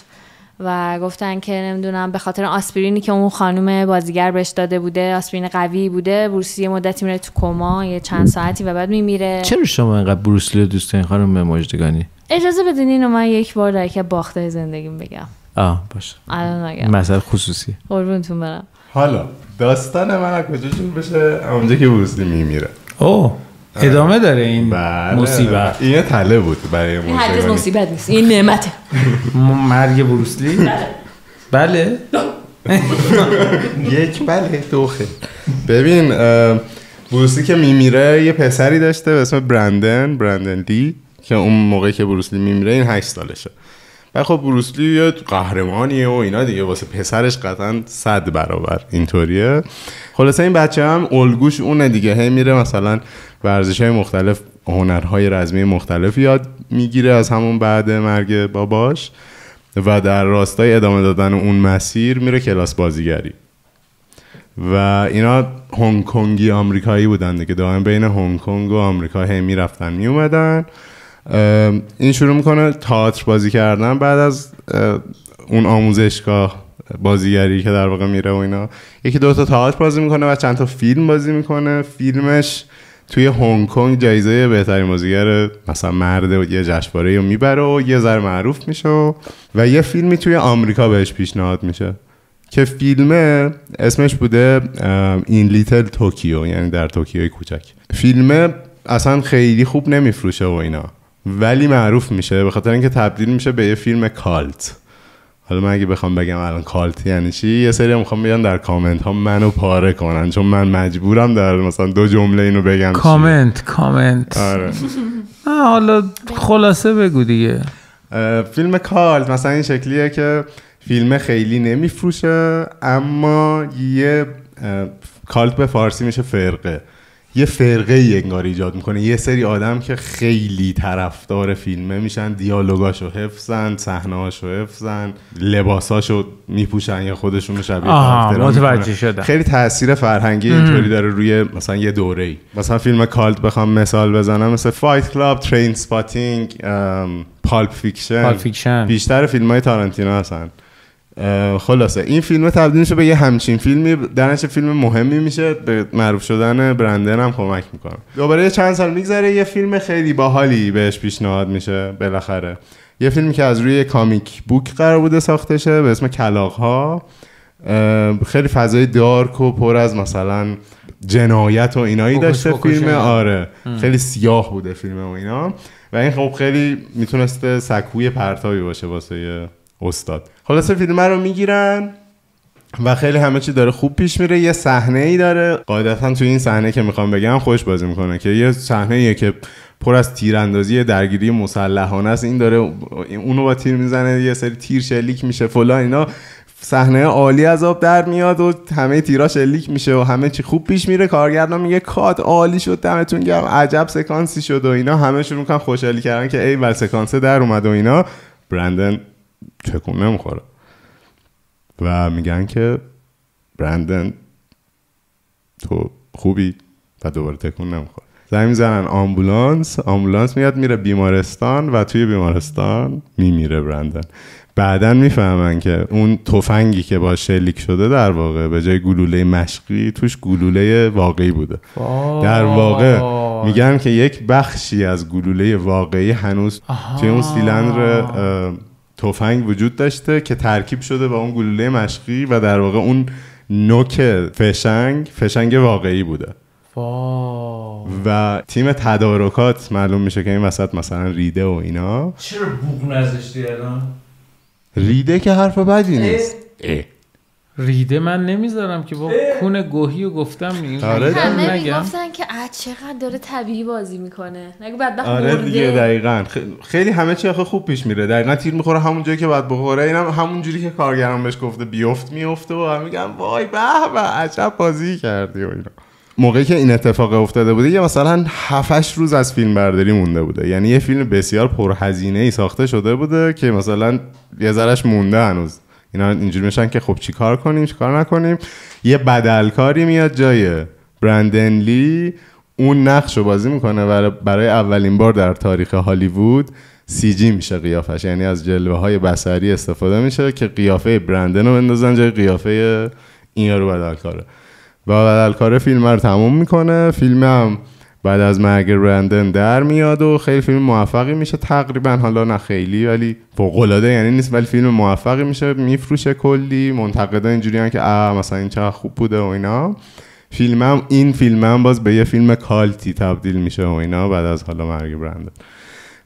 و گفتن که نمیدونم به خاطر آسپرینی که اون خانم بازیگر بهش داده بوده، آسپرین قوی بوده، بروسلی مدتی میره تو کما، یه چند ساعتی و بعد میمیره. چرا شما اینقدر بروسلی رو دوست دارین خانم مجدگانی؟ اجازه بدین اینو من یک بار در که باخته زندگیم بگم. باشه. الان نگم. مسئله خصوصی. قربونتون برم. حالا داستان من از کجا شروع بشه؟ اونجا که بروسلی میمیره. ادامه داره این مصیبت. این تله بود برای این هرگز مصیبت نیست، این نعمته. مرگ بروسلی؟ بله. یک بله دو خیر. ببین بروسلی که میمیره یه پسری داشته به اسم برندن لی که اون موقعی که بروسلی میمیره این 8 سالشه. و خب بروسلی یه قهرمانیه و اینا دیگه، واسه پسرش قطعا 100 برابر اینطوریه. خلاصه این بچه هم الگوش اونه دیگه، هی میره مثلا ورزش‌های مختلف، هنرهای رزمی مختلف یاد میگیره از همون بعد مرگ باباش و در راستای ادامه دادن اون مسیر میره کلاس بازیگری. و اینا هنگ کنگی آمریکایی بودن دیگه، دائم بین هنگ کنگ و آمریکا هی میرفتن میومدن. این شروع میکنه تئاتر بازی کردن بعد از اون آموزشگاه بازیگری که در واقع میره و اینا. یکی دو تا تئاتر بازی میکنه و چند تا فیلم بازی میکنه. فیلمش توی هنگ کنگ جایزه بهترین بازیگر مثلا مرد و یه جشنواره رو میبره و یه ذره معروف میشه و یه فیلمی توی آمریکا بهش پیشنهاد میشه که فیلم اسمش بوده این لیتل توکیو، یعنی در توکیوی کوچک. فیلم اصلا خیلی خوب نمیفروشه و اینا، ولی معروف میشه به خاطر اینکه تبدیل میشه به یه فیلم کالت. حالا من اگه بخوام بگم الان کالت یعنی چی، یه سری میخوام بیان در کامنت ها منو پاره کنن، چون من مجبورم در مثلا 2 جمله اینو بگم. کامنت آره. حالا خلاصه بگو دیگه. فیلم کالت مثلا این شکلیه که فیلم خیلی نمیفروشه، اما یه کالت به فارسی میشه فرقه، یه فرقه انگار ایجاد میکنه. یه سری آدم که خیلی طرفدار فیلمه میشن، دیالوگاشو حفظن، صحنه‌هاشو حفظن، لباساشو میپوشن یا خودشون شبیه متوجه شدم. خیلی تاثیر فرهنگی اینطوری داره روی مثلا یه دوره‌ای. مثلا فیلم کالت بخوام مثال بزنم، مثل فایت کلاب، ترین اسپاتینگ، پالپ فیکشن. بیشتر فیلم‌های تارانتینو هستن. خلاصه این فیلم تبدیل میشه به یه همچین فیلمی، درنچه فیلم مهمی میشه، به معروف شدن برندن هم کمک میکنه. دوباره چند سال میگذره، یه فیلم خیلی باحالی بهش پیشنهاد میشه بالاخره. یه فیلمی که از روی کامیک بوک قرار بوده ساخته شه به اسم کلاغ‌ها. خیلی فضای دارک و پر از مثلا جنایت و اینایی داشته فیلم. آره خیلی سیاه بوده فیلم و اینا، و این خب خیلی میتونسته سکوی پرتابی باشه واسه استاد. خلاصه فیلم رو میگیرن و خیلی همه چی داره خوب پیش میره. یه صحنه ای داره قاعدتا توی این صحنه که میخوام بگم خوش بازی میکنه، که یه صحنه ایه که پر از تیراندازی، درگیری مسلحانه است، این داره اونو با تیر میزنه، یه سری تیر شلیک میشه فلان اینا، صحنه عالی از آب در میاد و همه تیرا شلیک میشه و همه چی خوب پیش میره. کارگردان میگه کات عالی شد، دمتون گرم، عجب سکانسی شد و اینا، همه شروع میکنن خوشحالی کردن که ای ول سکانس در اومد و اینا. برندن تکون نمیخوره و میگن که برندن تو خوبی و دوباره تکون نمیخوره. زنگ میزنن آمبولانس میاد میره بیمارستان و توی بیمارستان میمیره برندن. بعدن میفهمن که اون تفنگی که با شلیک شده در واقع به جای گلوله مشقی توش گلوله واقعی بوده. در واقع میگن که یک بخشی از گلوله واقعی هنوز توی اون سیلندر تفنگ وجود داشته که ترکیب شده با اون گلوله مشقی و در واقع اون نوک فشنگ واقعی بوده. و تیم تدارکات معلوم میشه که این وسط مثلا ریده و اینا. چرا بوق نذاشتی الان؟ ریده که حرف بدی نیست. ریده من نمیذارم که با کون گوهی رو گفتم. همه میگفتن که چقدر داره طبیعی بازی میکنه، نگه بدبخت آره دیگه دقیقاً خیلی همه چی آخه خوب پیش میره، دقیقاً تیر میخوره همون جایی که باید بخوره، اینم همون جوری که کارگران بهش گفته میفته و هم میگن وای به به عجب بازی کردی و اینا. موقعی که این اتفاق افتاده بوده یه مثلا 7-8 روز از فیلم برداری مونده بوده، یعنی یه فیلم بسیار پرهزینه ای ساخته شده بوده که مثلا یه ذرهش مونده هنوز. اینا اینجوری میشن که خب چی کار کنیم چی کار نکنیم. یه بدلکاری میاد جای برندن لی، اون نقش رو بازی میکنه و برای اولین بار در تاریخ هالیوود CG میشه قیافش، یعنی از جلوه های بصری استفاده میشه که قیافه برندن رو بندازن جای قیافه این یارو بدلکاره. و بدلکاره فیلم رو تموم میکنه. فیلم هم بعد از مرگ برندن در میاد و خیلی فیلم موفقی میشه تقریبا، حالا نه خیلی ولی فوق‌العاده یعنی نیست، ولی فیلم موفقی میشه، میفروشه کلی. منتقدا اینجوریان که مثلا این چقدر خوب بوده و اینا. این فیلم هم باز به یه فیلم کالتی تبدیل میشه و اینا بعد از حالا مرگ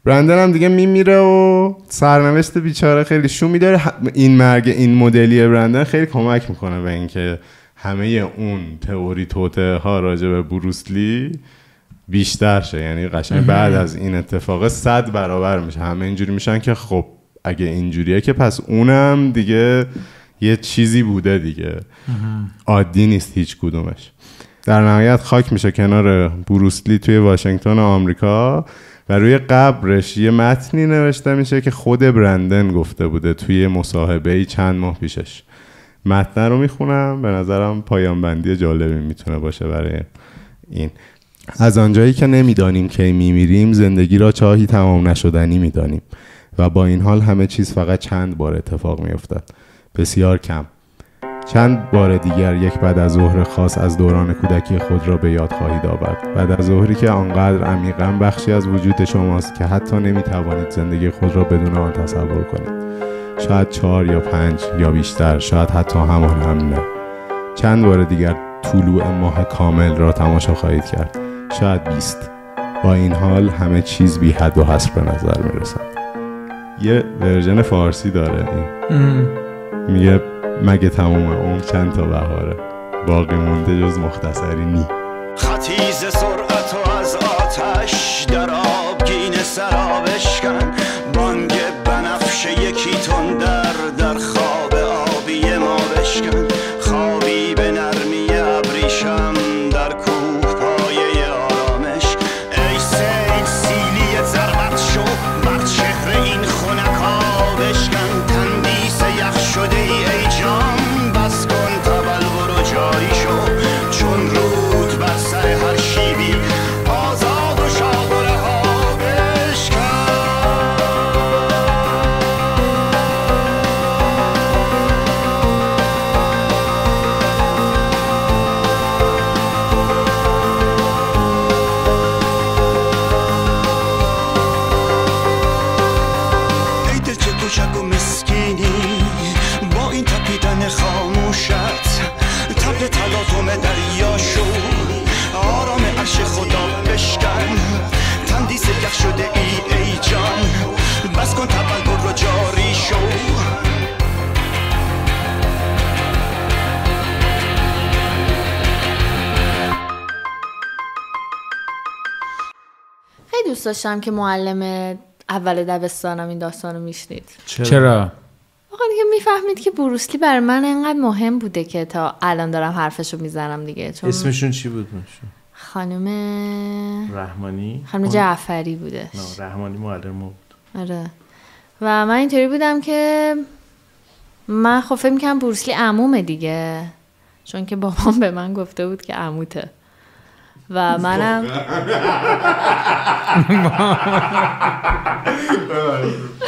برندن هم دیگه میمیره و سرنوشت بیچاره خیلی شومی داره. این مرگ این مدلی برندن خیلی کمک میکنه به اینکه همه اون تئوری توته ها راجع به بروسلی بیشتر شه، یعنی قشنگ بعد از این اتفاق 100 برابر میشه. همه اینجوری میشن که خب اگه اینجوریه که پس اونم دیگه یه چیزی بوده دیگه، عادی نیست هیچ کدومش. در نهایت خاک میشه کنار بروسلی توی واشنگتن آمریکا و روی قبرش یه متنی نوشته میشه که خود برندن گفته بوده توی مصاحبه‌ای چند ماه پیشش. متن رو میخونم، به نظرم پایان بندی جالبی میتونه باشه برای این. از آنجایی که نمیدانیم کی میمیریم، زندگی را چاهی تمام نشدنی میدانیم و با این حال همه چیز فقط چند بار اتفاق میافتد، بسیار کم. چند بار دیگر یک بعد از ظهر خاص از دوران کودکی خود را به یاد خواهید آورد. بعد از ظهری که آنقدر عمیقاً بخشی از وجود شماست که حتی نمیتوانید زندگی خود را بدون آن تصور کنید. شاید 4 یا 5 یا بیشتر، شاید حتی همان هم نه. چند بار دیگر طلوع ماه کامل را تماشا خواهید کرد، شاید 20. با این حال همه چیز بی حد و حصر به نظر می رسد. یه ورژن فارسی داره این. میگه مگه تموم عمر چند تا بهاره، باقی مونده جز مختصری نی. خطیز سرعت و از آتش در آبگین سراب اشکن، بانگ بنفش یکی تن در خواب آبی ما بشکن. خوابی به نرمی ابریشم در کوه پایه آرامش. ای سیل سیلی ضربت شو بر چهره این خونکا بشکن. تندیس یخ شده ای جان بس کن تبلور و جاری شو. چون رود بر سر هر شیبی آزاد و شاد و رها بشکن. ای دل چه کوچک و مسکینی با این تپیدن خاموشت. تبل تلاطم دریا شو آرام عرش خدا بشکن. تندیس یخ شده ای جان بس کن تبلور رو جاری شو. خیلی دوست داشتم که معلم اول دبستانم این داستانو میشنید. چرا؟ آقا دیگه میفهمید که بروسلی برای من انقدر مهم بوده که تا الان دارم حرفشو میزنم دیگه. چون اسمشون چی بود؟ خانم رحمانی؟ خانم جعفری بودش. نه رحمانی معلم بود. آره. و من اینطوری بودم که من خب فکر میکنم بروسلی عمومه دیگه، چون که بابام به من گفته بود که عموته و منم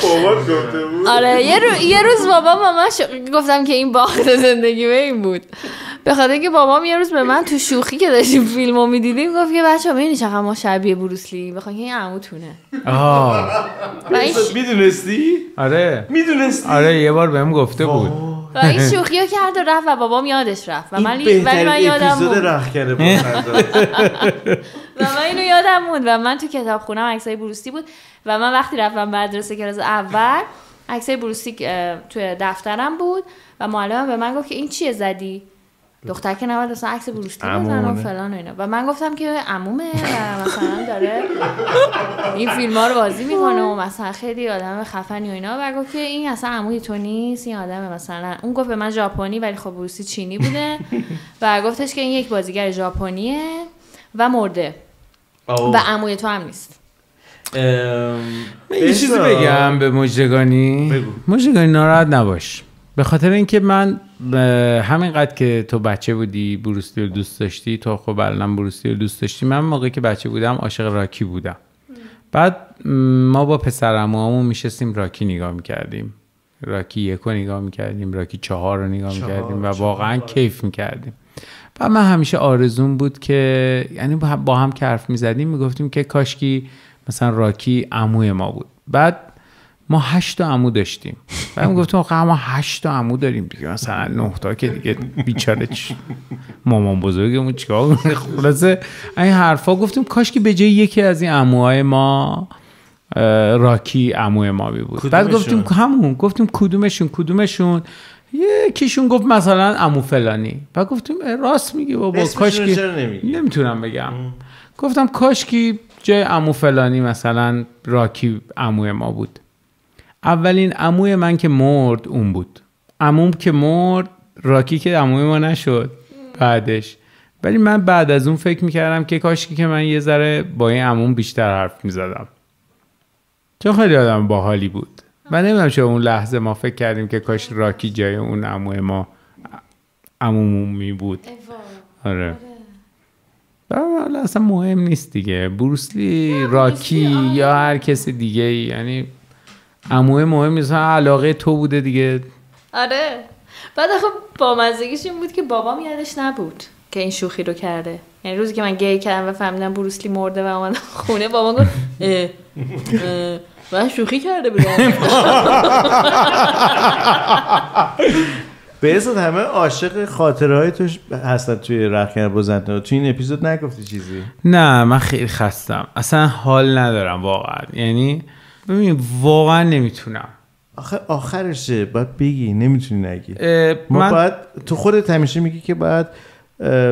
بابات گفته بود. آره یه روز بابام به من گفتم که این باخت زندگی به این بود، به خاطر اینکه بابام یه روز به من تو شوخی که داشتیم فیلمو میدیدیم گفت که بچه‌ها ببینید چقدر ما شبیه بروسلی، بخوام که این عموتونه. و این میدونستی؟ آره میدونستی؟ آره یه بار بهم گفته بود و این شوخیو کرد و رفت و بابام یادش رفت و من یادم اپیزود رخکن بود. و من اینو یادم موند و من تو کتابخونه‌م عکسای بروسلی بود و من وقتی رفتم مدرسه کلاس اول عکسای بروسلی توی دفترم بود و معلمم به من گفت که این چیه زدی؟ دختر که نباید اصلا عکس بروسلی بزنه و فلان و اینا و من گفتم که عمومه و مثلا داره این فیلم‌ها رو بازی میکنه و مثلا خیلی آدم خفنی و اینا و گفت که این اصلا عموی تو نیست، این آدم مثلا اون گفت به من ژاپنی ولی خب بروسلی چینی بوده و گفتش که این یک بازیگر ژاپنیه و مرده و عموی تو هم نیست. یه چیزی بگم به مجدگانی. مجدگانی ناراحت نباش، به خاطر اینکه من همینقدر که تو بچه بودی بروسلی رو دوست داشتی، تو خب الان بروسلی رو دوست داشتی، من موقعی که بچه بودم عاشق راکی بودم. بعد ما با پسرعموامون میشستیم راکی نگاه میکردیم، راکی 1 رو نگاه میکردیم، راکی 4 رو نگاه میکردیم و واقعا کیف میکردیم. و من همیشه آرزوم بود که یعنی با هم که حرف میزدیم میگفتیم که کاشکی مثلا راکی عموی ما بود. بعد ما 8 تا عمو داشتیم. بعد گفتم آخه ما 8 تا عمو داریم دیگه، مثلا 9 تا که دیگه بیچاره مامان بزرگمون چیکار کنه. خلاصه این حرفا گفتیم کاش که به جای یکی از این عموهای ما راکی عموی ما بود. بعد گفتیم همون، گفتیم کدومشون یکیشون گفت مثلا عمو فلانی. بعد گفتیم راست میگی بابا، کاش که نمیتونم بگم. گفتم کاش که جای عمو فلانی مثلا راکی عموی ما بود. اولین عموی من که مرد اون بود. عموم که مرد، راکی که عموی ما نشد بعدش. ولی من بعد از اون فکر میکردم که کاشکی که من یه ذره با این عموم بیشتر حرف میزدم، چون خیلی آدم باحالی بود. من نمیدونم چرا اون لحظه ما فکر کردیم که کاش راکی جای اون عموی ما عمومی بود. آره حالا اصلا مهم نیست دیگه، بروسلی، راکی یا هر کسی دیگه، یعنی عموی مهم نیست، علاقه تو بوده دیگه. آره. بعد خب با مزگیش این بود که بابام یادش نبود که این شوخی رو کرده. یعنی روزی که من گی کردم و فهمیدم بروسلی مرده و اومدم خونه، بابام گفت من شوخی کرده بودم. به حساب همه عاشق خاطره های تو هستن توی رخکن بزنده. تو این اپیزود نگفتی چیزی؟ نه من خیلی خستم، اصلا حال ندارم واقعا. یعنی ببین واقعا نمیتونم. آخرشه باید بگی، نمیتونی نگی. ما باید، تو خودت همیشه میگی که باید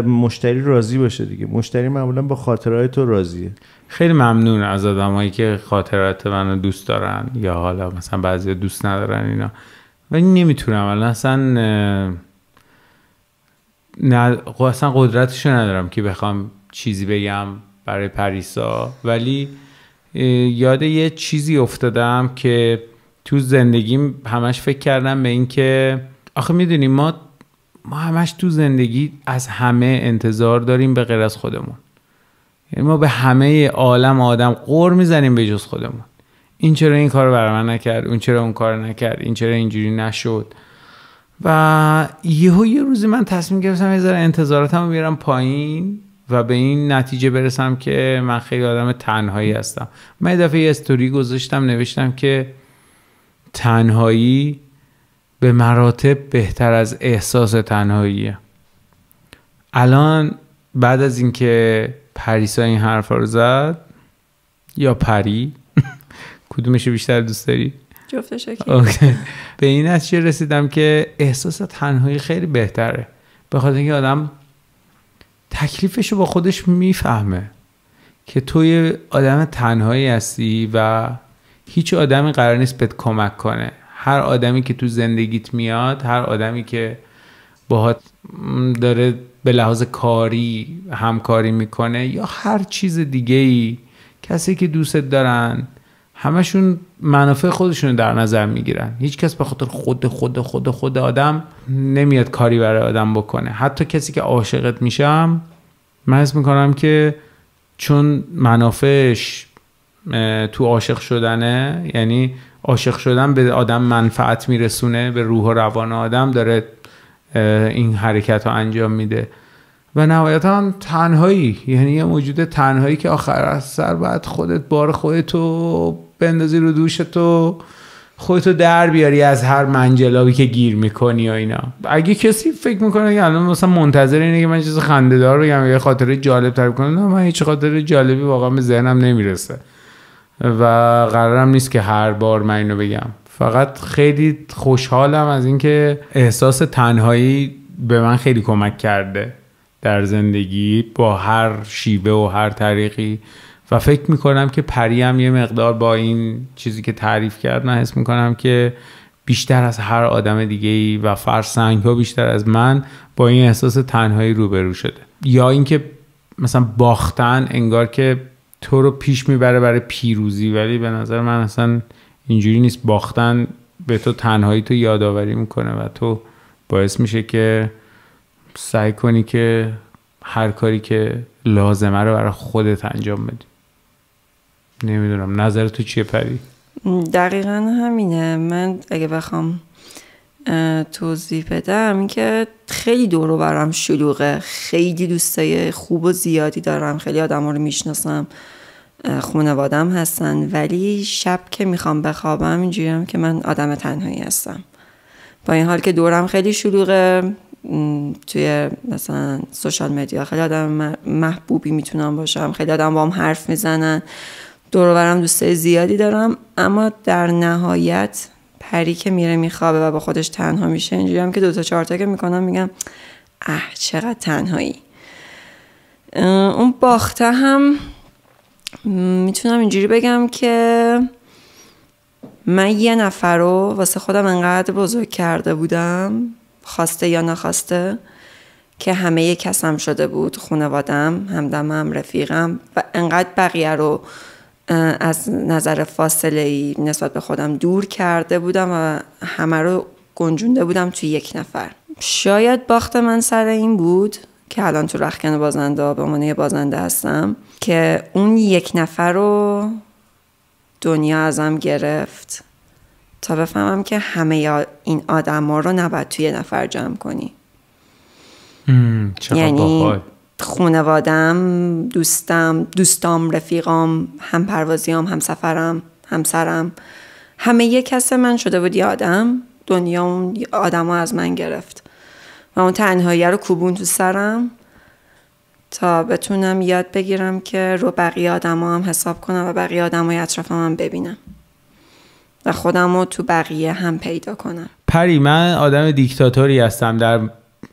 مشتری راضی باشه دیگه. مشتری معمولا با خاطرهای تو راضیه. خیلی ممنون از آدمایی که خاطرات منو دوست دارن یا حالا مثلا بعضی دوست ندارن اینا، ولی نمیتونم الان اصلا قدرتشو ندارم که بخوام چیزی بگم برای پریسا. ولی یاد یه چیزی افتادم که تو زندگیم همش فکر کردم به این که آخه میدونیم ما همش تو زندگی از همه انتظار داریم به غیر از خودمون. یعنی ما به همه عالم آدم غر میزنیم به جز خودمون. این چرا این کارو برای من نکرد، اون چرا اون کارو نکرد، این چرا اینجوری نشد. و یه روزی من تصمیم گرفتم یه ذره انتظاراتمو بیارم پایین و به این نتیجه برسم که من خیلی آدم تنهایی هستم. من یه دفعه یه استوری گذاشتم، نوشتم که تنهایی به مراتب بهتر از احساس تنهاییه. الان بعد از اینکه پریسا این حرفا رو زد، یا پری کدومشو بیشتر دوست داری؟ جفتشو. به این نتیجه رسیدم که احساس تنهایی خیلی بهتره، به خاطر اینکه آدم تکلیفشو با خودش میفهمه. که تو یه آدم تنهایی هستی و هیچ آدمی قرار نیست بهت کمک کنه. هر آدمی که تو زندگیت میاد، هر آدمی که باهات داره به لحاظ کاری همکاری میکنه یا هر چیز دیگه‌ای، کسی که دوستت دارن همشون منافع خودشون در نظر میگیرن. هیچ کس به خاطر خود آدم نمیاد کاری برای آدم بکنه. حتی کسی که عاشقت میشم، من حس میکنم که چون منافعش تو عاشق شدنه، یعنی عاشق شدن به آدم منفعت میرسونه، به روح و روان آدم داره این حرکت رو انجام میده و نهایتا تنهایی، یعنی یه موجود تنهایی که آخر از سر باید خودت بار خودتو بندازی رو دوشتو، خودتو در بیاری از هر منجلابی که گیر میکنی یا اینا. اگه کسی فکر میکنه که الان مثلا منتظر اینه که من چیز خنده‌دار بگم یا خاطره جالب تعریف کنم، نه، من هیچ خاطره جالبی واقعا به ذهنم نمیرسه و قرارم نیست که هر بار من اینو بگم. فقط خیلی خوشحالم از اینکه احساس تنهایی به من خیلی کمک کرده در زندگی با هر شیوه و هر طریقی و فکر میکنم که پری هم یه مقدار با این چیزی که تعریف کرد، من حس میکنم که بیشتر از هر آدم دیگه‌ای و فرسنگ ها بیشتر از من با این احساس تنهایی روبرو شده. یا اینکه مثلا باختن انگار که تو رو پیش میبره برای پیروزی، ولی به نظر من اصلا اینجوری نیست. باختن به تو تنهایی تو یادآوری میکنه و تو باعث میشه که سعی کنی که هر کاری که لازمه رو برای خودت انجام بدی. نمیدونم نظر تو چیه پری؟ دقیقا همینه. من اگه بخوام توضیح بدم این که خیلی دور و برم شلوغه، خیلی دوستای خوب و زیادی دارم، خیلی آدم رو میشناسم، خانوادم هستن، ولی شب که میخوام بخوابم اینجوریم که من آدم تنهایی هستم. با این حال که دورم خیلی شلوغه، توی مثلا سوشال مدیا خیلی آدم محبوبی میتونم باشم، خیلی آدم با هم حرف میزنن، دور و برم دوستای زیادی دارم، اما در نهایت پری که میره میخوابه و با خودش تنها میشه اینجوری هم که 2 تا 4 تا که میکنم میگم چقدر تنهایی. اون باخته هم میتونم اینجوری بگم که من یه نفر رو واسه خودم انقدر بزرگ کرده بودم، خواسته یا نخواسته، که همه یه کسم شده بود، خانوادم، همدمم، رفیقم، و انقدر بقیه رو از نظر فاصله‌ای نسبت به خودم دور کرده بودم و همه رو گنجونده بودم توی یک نفر. شاید باخت من سر این بود که الان تو رختکن بازنده به عنوان بازنده هستم که اون یک نفر رو دنیا ازم گرفت تا بفهمم که همه این آدم‌ها رو نباید توی نفر جمع کنی. یعنی خانوادم، دوستام، رفیقام، همپروازیام، همسفرم، همسرم، همه یک کس من شده بود یه آدم. دنیا اون آدم از من گرفت و اون تنهایی رو کوبون تو سرم تا بتونم یاد بگیرم که رو بقیه آدم هم حساب کنم و بقیه آدم های اطرافم هم ببینم و خودم رو تو بقیه هم پیدا کنم. پری، من آدم دیکتاتوری هستم در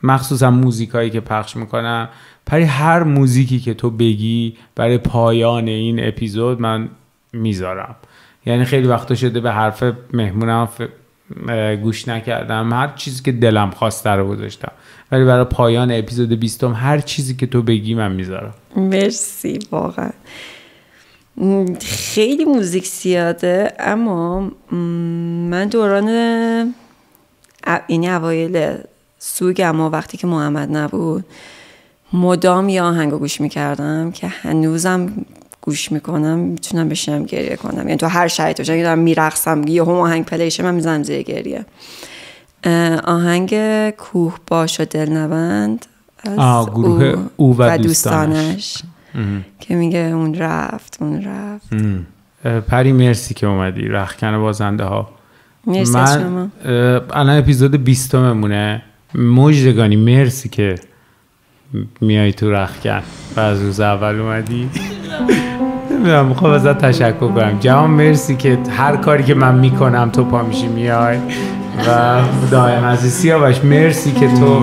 مخصوصا موزیکایی که پخش میکنم. پری، هر موزیکی که تو بگی برای پایان این اپیزود من میذارم. یعنی خیلی وقتا شده به حرف مهمونم گوش نکردم، هر چیزی که دلم خواسته رو گذاشتم، ولی برای پایان اپیزود 20 هر چیزی که تو بگی من میذارم. مرسی. واقعا خیلی موزیک زیاده، اما من دوران این اوایل سوگم و وقتی که محمد نبود مدام یه آهنگو گوش میکردم که هنوزم گوش میکنم، میتونم بشینم گریه کنم. یعنی تو هر شرایطی باشه، اگه دارم میرقصم یه هم آهنگ پلیشه من میزنم زیر گریه. آهنگ کوه باش و دلنوند از گروه او و دوستانش که میگه اون رفت. پری، مرسی که اومدی رختکن بازنده ها. مرسی از شما. الان اپیزود 20 مونه. مژدگانی، مرسی که میای تو رختکن و از روز اول اومدی. نمیدونم، میخوام ازت تشکر کنم. جوان مرسی که هر کاری که من میکنم تو پا میشی میای. و دائم عزیز سیاوش مرسی که تو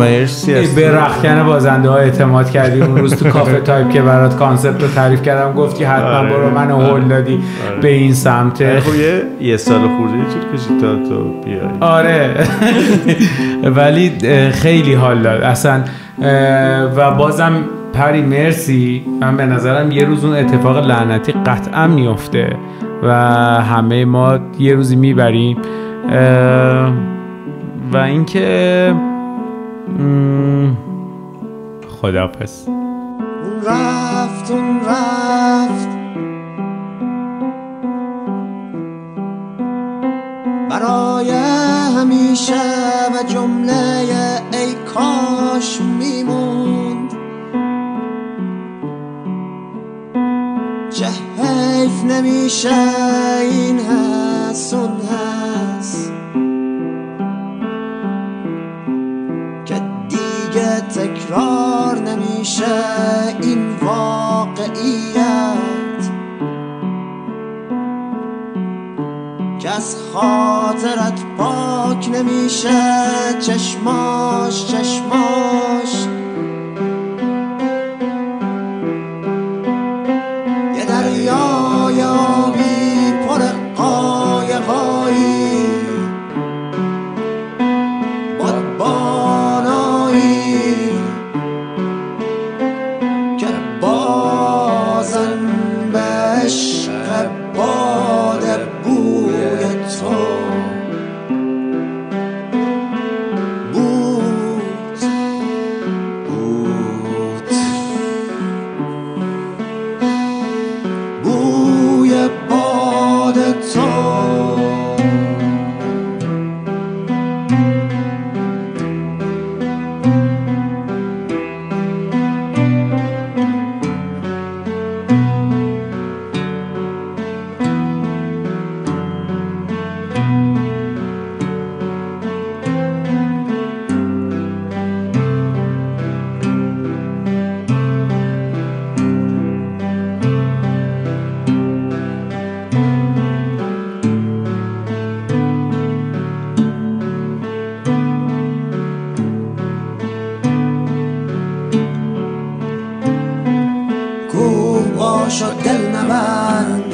به رختکن بازنده ها اعتماد کردی. اون روز تو کافه تایپ که برات کانسپت رو تعریف کردم گفتی حتما برو، منو هول دادی به این سمت. خب یه سال خورده طول کشید تا تو بیای. آره ولی خیلی حال داد اصلا. و بازم پری مرسی. من به نظرم یه روز اون اتفاق لعنتی قطعا میفته و همه ما یه روزی میبریم. و اینکه خداحافظ. اون رفت برای همیشه و جمله ای کاش میموند. چه حیف نمیشه این هست اون هست که دیگه تکرار نمیشه این واقعیت که از خاطرت پاک نمیشه چشماش یه دریای آبی پر قایقایی بادبانایی که بازن به عشق باد بوی تو بوی باد تو. شد دل نبند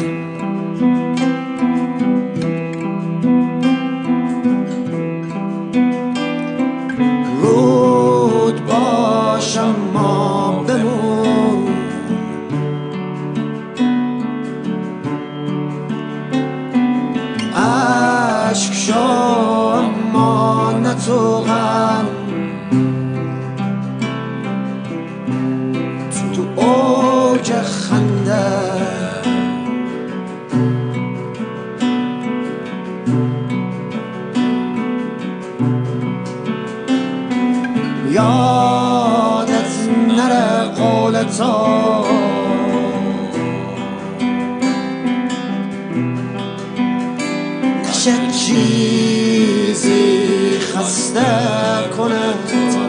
رود باشم ما بمون عشق شو اما نه تو غم تو اوج خنده یادت نره قول تو نشه چیزی خسته کنه تو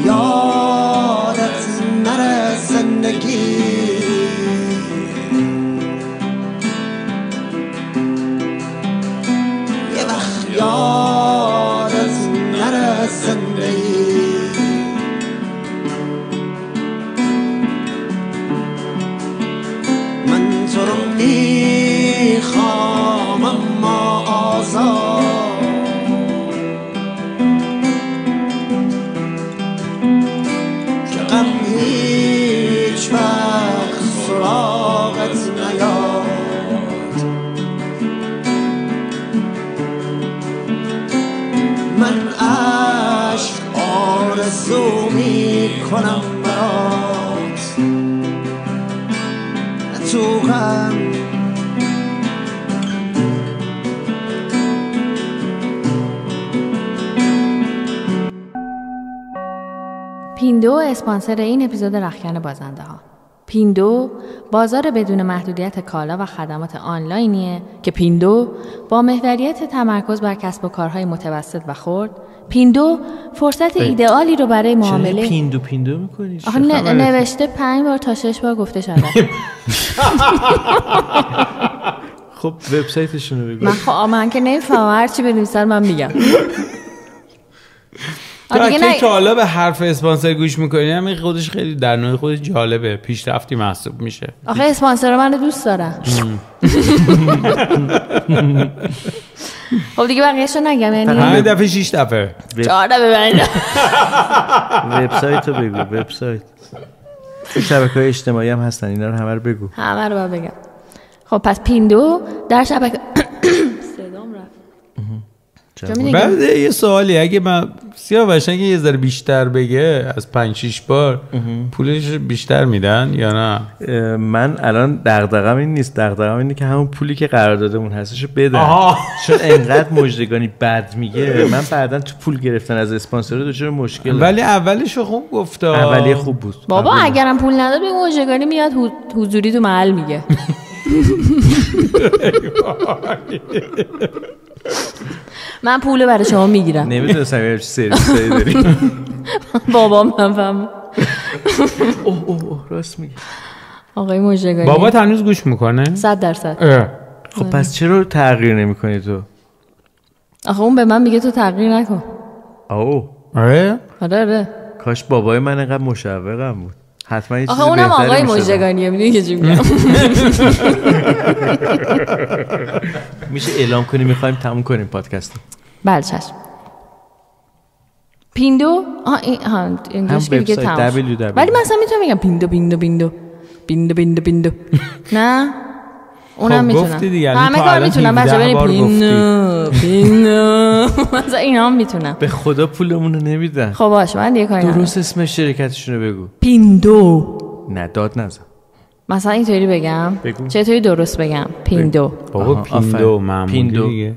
یادت نره زندگی یه وقت یادت نره زندگی من تو رو میخوام اما آزاد غم هیچ وقت سراغت نیاد من عشق آرزو میکنم برات تو غم پیندو اسپانسر این اپیزود رختکن بازنده ها. پیندو بازار بدون محدودیت کالا و خدمات آنلاینیه که پیندو با محوریت تمرکز بر کسب و کارهای متوسط و خرد پیندو فرصت ایدئالی رو برای معامله. پیندو میکنی؟ آخه نوشته 5 بار تا 6 بار گفته شده. خب وبسایتشون رو بگو. من که نمیفهمم، هر چی بنویسن من میگم. تو اگه تا حالا به حرف اسپانسر گوش میکنی همین خودش خیلی در نوع خودش جالبه، پیشرفتی محسوب میشه. آخه اسپانسر من دوست دارم. خب دیگه بقیه‌شو نگم، یعنی همین دفعه 6 دفعه 4 دفعه وبسایت رو بگو. وبسایت شبکه‌های اجتماعی هم هستن، اینا رو همه رو بگو. همه رو بگم. خب پس پیندو در شبکه صدام رفت. بعد یه سوالی، اگه من سیاوش اگه یه ذره بیشتر بگه از 5-6 بار پولش بیشتر میدن یا نه؟ من الان دغدغه‌م این نیست، دغدغه‌م اینه که همون پولی که قراردادمون هستشو بدن. چون انقدر مژدگانی بد میگه من بعداً تو پول گرفتن از اسپانسر دچار مشکل. ولی اولشو خوب گفت. اولیه خوب بود بابا. اگرم پول نداد به مژدگانی میاد حضوری تو محل میگه. من پول برای شما میگیرم. نمیدونستم یه سرویسی داری. بابا من فهم. اوه راست میگی. آقای مژدگانی بابا هنوز گوش میکنه 100%. خب پس چرا تغییر نمیکنی تو؟ آخه اون به من میگه تو تغییر نکن. آره. کاش بابای من اینقدر مشوقم بود. حتما یه چیزی بهتری میشه. آخه اونم آقای مژدگانیه، میدونی که چی میگم. میشه اعلام کنی میخوایم تموم کنیم پادکست. بله چشم. پیندو انگلیش که دیگه تموم. ولی مثلا میتونم بگم پیندو. نه اونم میتونم. همه کار میتونم بچه بریم پیندو. مثلا اینا هم میتونم. به خدا پولمون رو نمیدن. خب باشه من دیگه کاری ندارم. درست اسم شرکتشون رو بگو. پیندو. نه داد نزن. مثلا اینطوری بگم. چطوری درست بگم؟ پیندو. بابا پیندو معمولی دیگه.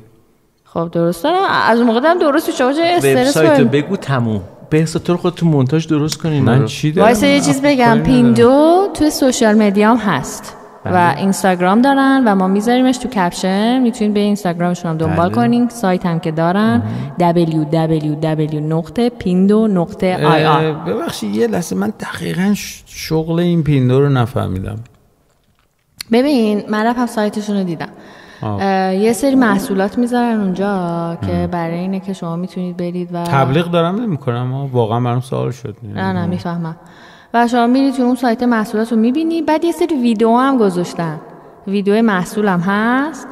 خب درست دارم. از اون موقع دارم درست میشه. وبسایت رو بگو تموم. بهسا تو خودت تو مونتاژ درست کنی. من چی دارم؟ وایسا یه چیز بگم. پیندو توی سوشال مدیا هم هست و اینستاگرام دارن و ما میذاریمش تو کپشن. میتونید به اینستاگرامشون هم دنبال کنین. سایت هم که دارن www.pindo.ir. ببخشید یه لحظه من دقیقاً شغل این پیندو رو نفهمیدم. ببین من رفتم سایتشون رو دیدم. یه سری محصولات میذارن اونجا که برای اینه که شما میتونید برید و تبلیغ دارم نمیکنم. واقعا برام سوال شد. نه میفهمم. و شما میرید تو اون سایت محصولات رو میبینی. بعد یه سری ویدیو هم گذاشتن. ویدیو محصول هم هست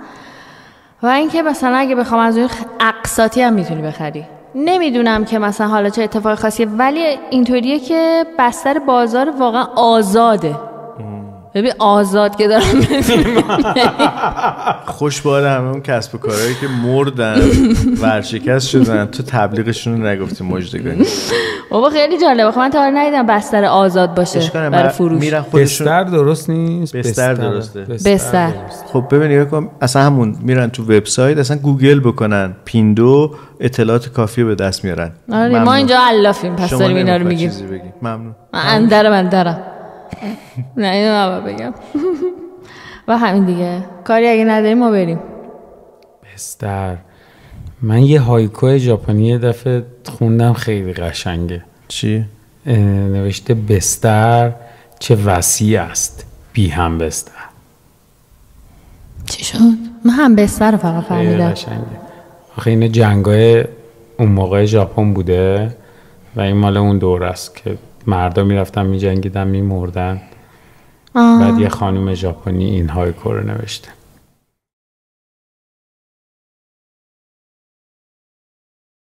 و اینکه مثلا اگه بخوام از اون اقساطی هم میتونی بخری. نمیدونم که مثلا حالا چه اتفاقی خاصیه، ولی اینطوریه که بستر بازار واقعا آزاده. ببین آزاد که دارم خوشبال همه اون کسب و کارهایی که مردن ورشکست شدن تو تبلیغشون رو نگفتی مژدگانی. بابا خیلی جالبه. من تا حالا ندیدم بستر آزاد باشه برای فروش. بستر درست نیست. بستر درسته. بستر. خب ببین اصلا همون میرن تو وبسایت اصلا گوگل بکنن پیندو اطلاعات کافی به دست میارن. آره ما اینجا علافیم پس داریم اینا رو میگیم. ممنون. من دارم نه اینو نباید بگم. و همین دیگه. کاری اگه نداریم ما بریم. بستر. من یه هایکو ژاپنی یه دفعه خوندم خیلی قشنگه. چی؟ نوشته بستر چه وسیع است بی هم بستر. چی شد؟ من هم بستر رو فقط فهمیدم. قشنگه. آخه این جنگای اون موقع ژاپن بوده و این مال اون دور است که مردا میرفتن میجنگیدن میمردن. بعد یه خانم ژاپنی این هایکو رو نوشته.